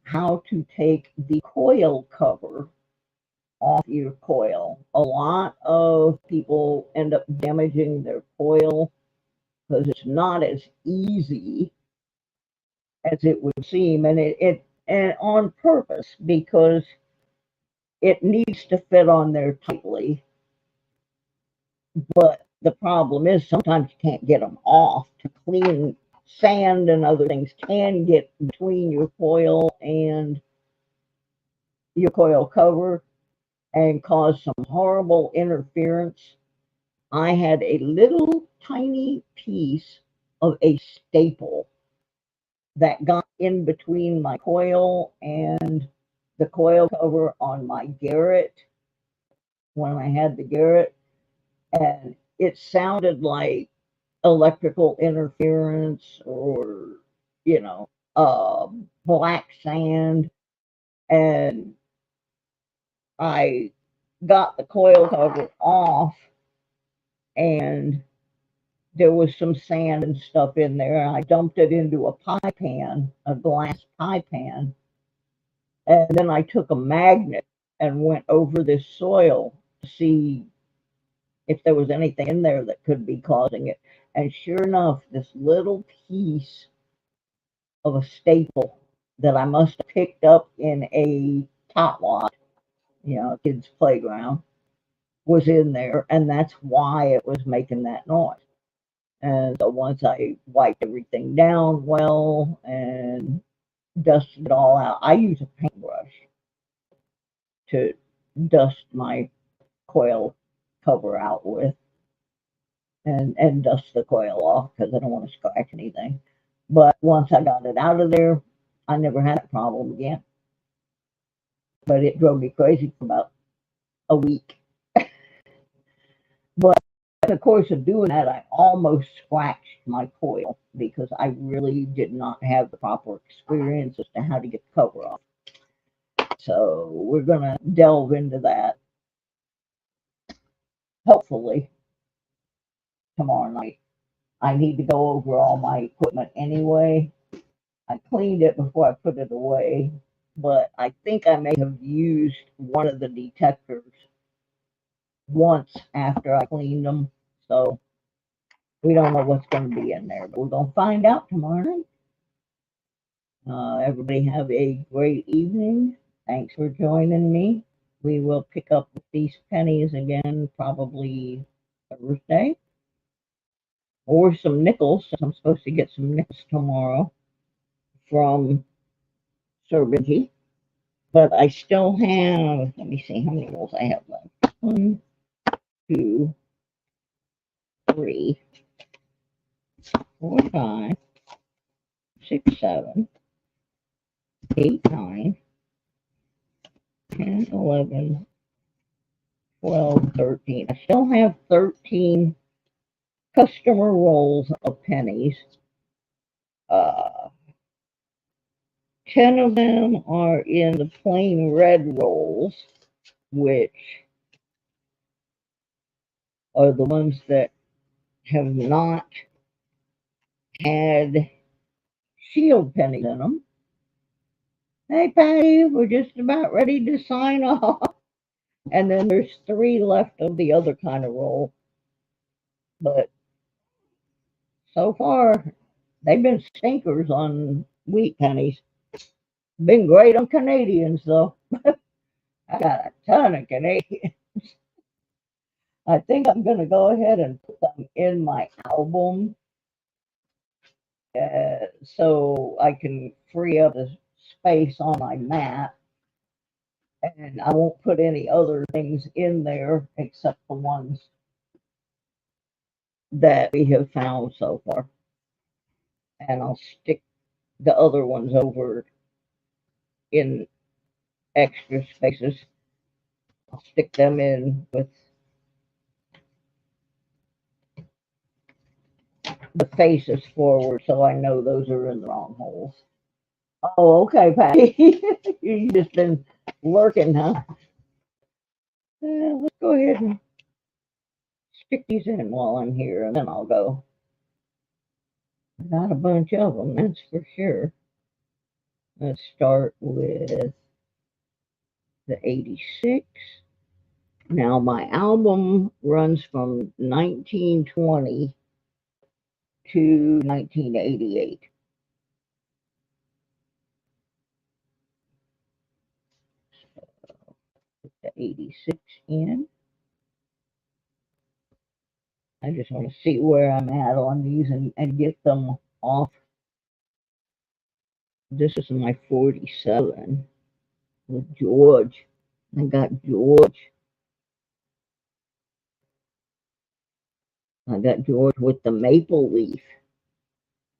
how to take the coil cover off your coil. A lot of people end up damaging their coil because it's not as easy as it would seem, and it and on purpose because it needs to fit on there tightly. But the problem is sometimes you can't get them off. To clean, sand and other things can get between your coil and your coil cover and cause some horrible interference. I had a little tiny piece of a staple that got in between my coil and the coil cover on my Garrett when I had the Garrett, and it sounded like electrical interference or, you know, black sand. And I got the coil cover off, and there was some sand and stuff in there. And I dumped it into a pie pan, a glass pie pan. And then I took a magnet and went over this soil to see if there was anything in there that could be causing it. And sure enough, this little piece of a staple that I must have picked up in a tot lot, you know, a kid's playground, was in there, and that's why it was making that noise. And so once I wiped everything down well and dusted it all out, I use a paintbrush to dust my coil cover out with and dust the coil off because I don't want to scratch anything. But once I got it out of there, I never had that problem again. But it drove me crazy for about a week. But In the course of doing that, I almost scratched my coil because I really did not have the proper experience as to how to get the cover off. So we're going to delve into that, hopefully, tomorrow night. I need to go over all my equipment anyway. I cleaned it before I put it away, but I think I may have used one of the detectors once after I cleaned them. So we don't know what's going to be in there, but we're going to find out tomorrow night. Everybody have a great evening. Thanks for joining me. We will pick up with these pennies again probably Thursday. Or some nickels. I'm supposed to get some nickels tomorrow from Serbenty. But I still have, let me see how many rolls I have left. 1, 2, 3, 4, 5, 6, 7, 8, 9, 10, 11, 12, 13. I still have 13 customer rolls of pennies. 10 of them are in the plain red rolls, which are the ones that have not had shield pennies in them. Hey, Patty, we're just about ready to sign off. And then there's 3 left of the other kind of roll. But so far, they've been stinkers on wheat pennies. Been great on Canadians, though. I got a ton of Canadians. I think I'm going to go ahead and put them in my album so I can free up the space on my mat. And I won't put any other things in there except the ones that we have found so far. And I'll stick the other ones over in extra spaces. I'll stick them in with the faces forward so I know those are in the wrong holes. Oh, okay, Patty. You've just been lurking, huh? Let's go ahead and stick these in while I'm here, and then I'll go. Got a bunch of them, that's for sure. Let's start with the 86. Now, my album runs from 1920 to 1988. Put the 86 in. I just want to see where I'm at on these and get them off. This is my 47 with George. I got George. I got George with the maple leaf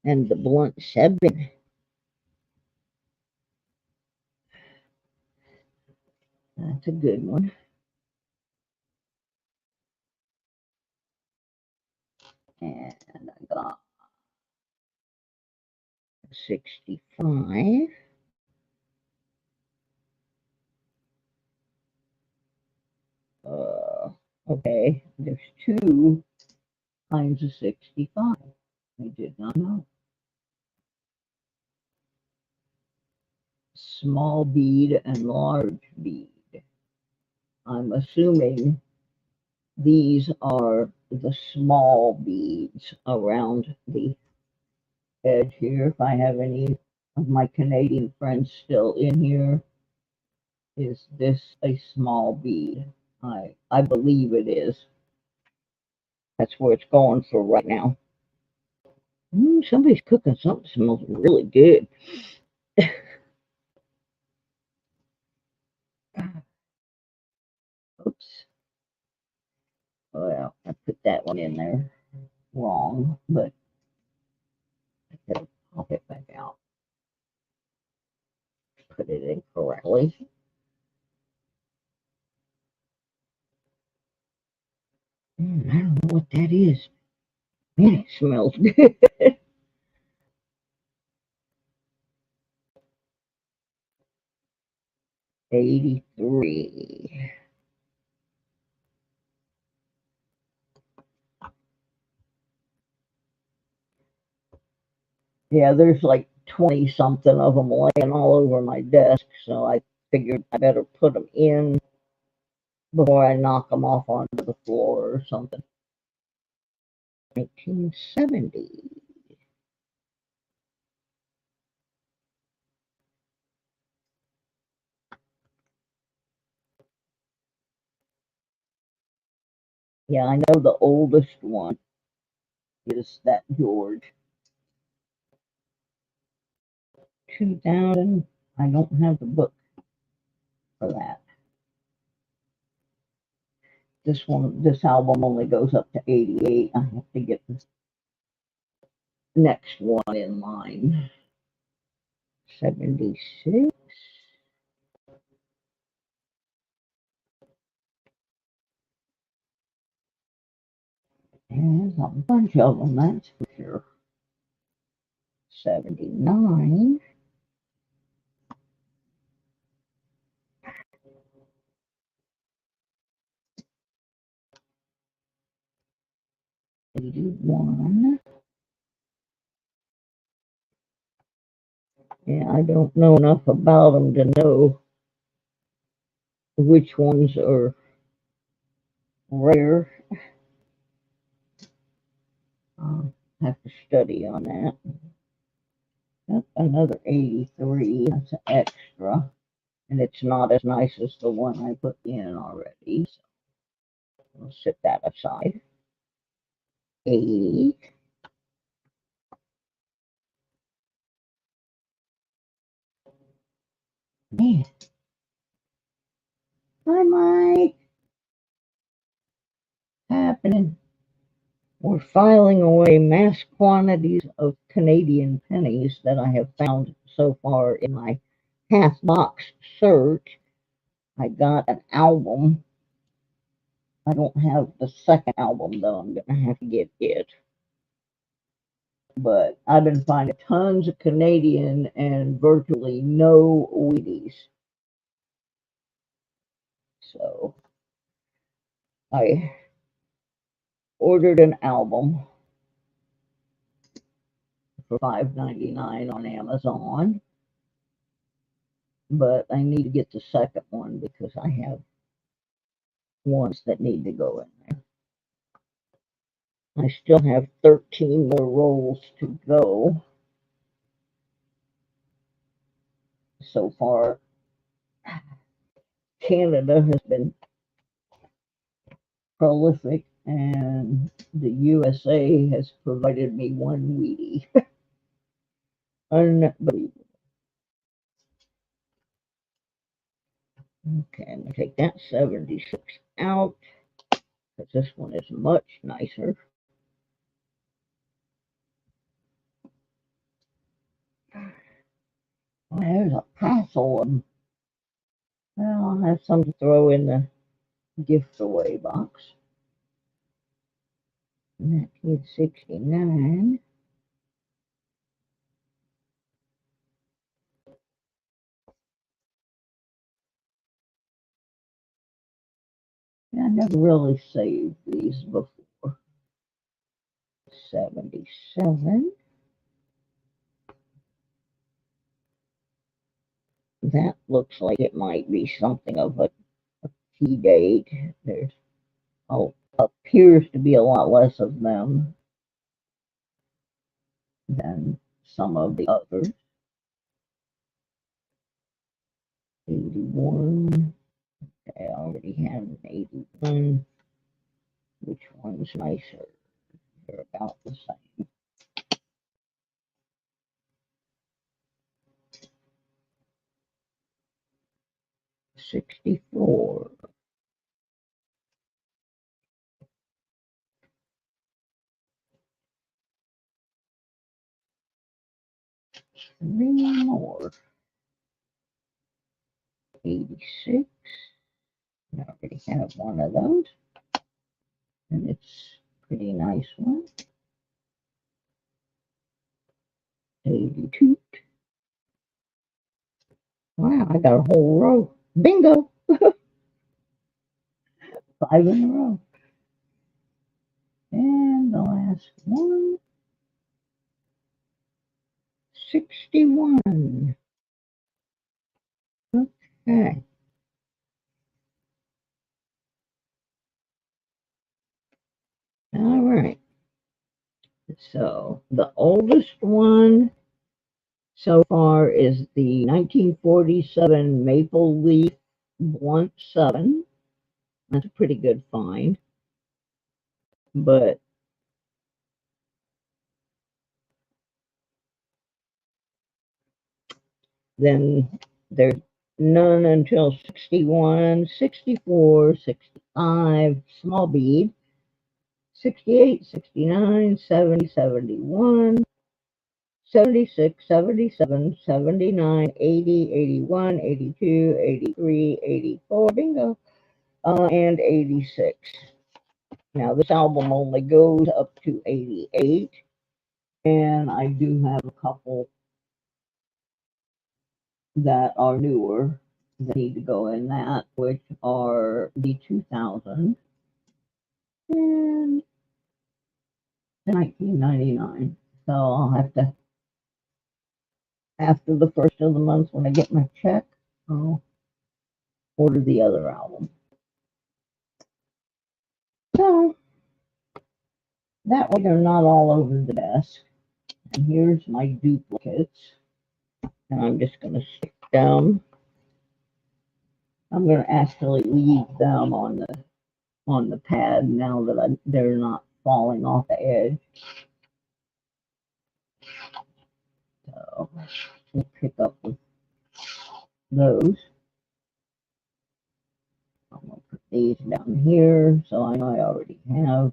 and the blunt 7. That's a good one. And I got 65. Okay, there's 2 kinds of 65. I did not know. Small bead and large bead. I'm assuming these are the small beads around the edge here. If I have any of my Canadian friends still in here, is this a small bead? I believe it is. That's where it's going for right now. Somebody's cooking something that smells really good. Oops. Well, I put that one in there wrong, but I gotta pop it back out. Put it in correctly. I don't know what that is. Man, it smells good. 83. Yeah, there's like 20 something of them laying all over my desk, so I figured I better put them in before I knock them off onto the floor or something. 1970. Yeah, I know the oldest one is that George. 2000. I don't have the book for that. This album only goes up to 88. I have to get the next one in line. 76. There's a bunch of them, that's for sure. 79. 81. Yeah, I don't know enough about them to know which ones are rare. I'll have to study on that. That's another 83. That's an extra. And it's not as nice as the one I put in already. So we'll set that aside. 80. Man. Hi, Mike. Happening. We're filing away mass quantities of Canadian pennies that I have found so far in my half box search. I got an album. I don't have the second album though. I'm gonna have to get it. But I've been finding tons of Canadian and virtually no Wheaties. So I ordered an album for $5.99 on Amazon, but I need to get the second one because I have ones that need to go in there. I still have 13 more rolls to go. So far, Canada has been prolific, and the USA has provided me one Wheatie. Unbelievable. Okay, I'm going to take that 76 out because this one is much nicer. Well, there's a parcel of them. Well, I'll have some to throw in the gift away box. 1969. I never really saved these before. 77. That looks like it might be something of a key date. There's appears to be a lot less of them than some of the others. 81. Okay, I already have an 81. Which one's nicer? They're about the same. 64. Three more. 86. I already have one of those. And it's Pretty nice one. 82. Wow, I got a whole row. Bingo! 5 in a row. And the last one. 61. Okay. All right. So the oldest one so far is the 1947 Maple Leaf Blunt 7. That's a pretty good find. But then there's none until 61, 64, 65, small bead, 68, 69, 70, 71, 76, 77, 79, 80, 81, 82, 83, 84, bingo, and 86. Now, this album only goes up to 88, and I do have a couple that are newer that need to go in that, which are the 2000 and the 1999. So I'll have to, after the first of the month when I get my check, I'll order the other album. So that way they're not all over the desk. And here's my duplicates. And I'm just going to stick them. I'm going to actually leave them on the pad now that they're not falling off the edge. So we'll pick up with those. I'm going to put these down here so I know I already have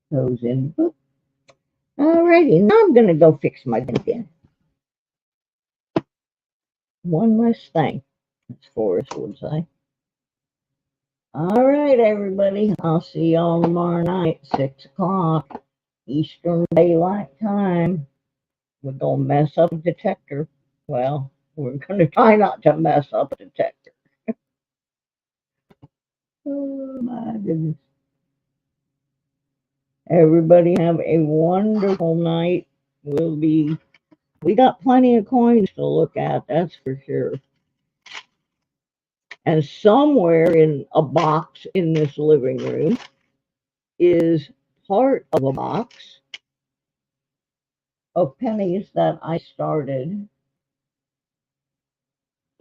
those in the book. Alrighty, now I'm going to go fix my bin. One less thing, as Forrest would say. All right, everybody. I'll see y'all tomorrow night, 6 o'clock, Eastern Daylight Time. We're going to mess up a detector. Well, we're going to try not to mess up a detector. Oh, my goodness. Everybody have a wonderful night. We got plenty of coins to look at, that's for sure. And somewhere in a box in this living room is part of a box of pennies that I started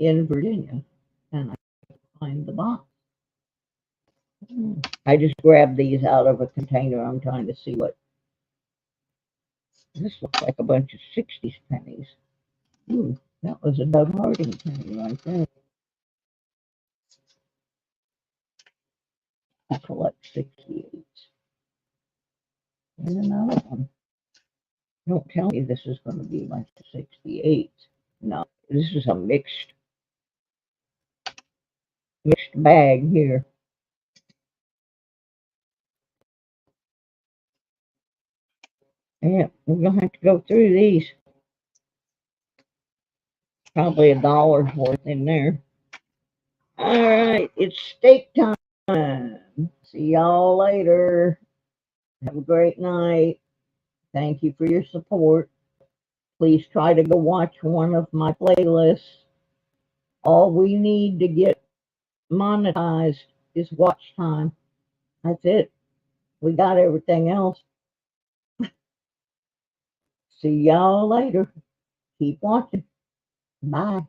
in Virginia. And I find the box. I just grabbed these out of a container. I'm trying to see what. This looks like a bunch of 60s pennies. Ooh, that was a Doug Harding penny right there. I collect 68s. And another one. Don't tell me this is going to be like the 68s. No, this is a mixed bag here. Yeah, we're going to have to go through these. Probably $1 worth in there. All right, it's steak time. See y'all later. Have a great night. Thank you for your support. Please try to go watch one of my playlists. All we need to get monetized is watch time. That's it. We got everything else. See y'all later. Keep watching. Bye.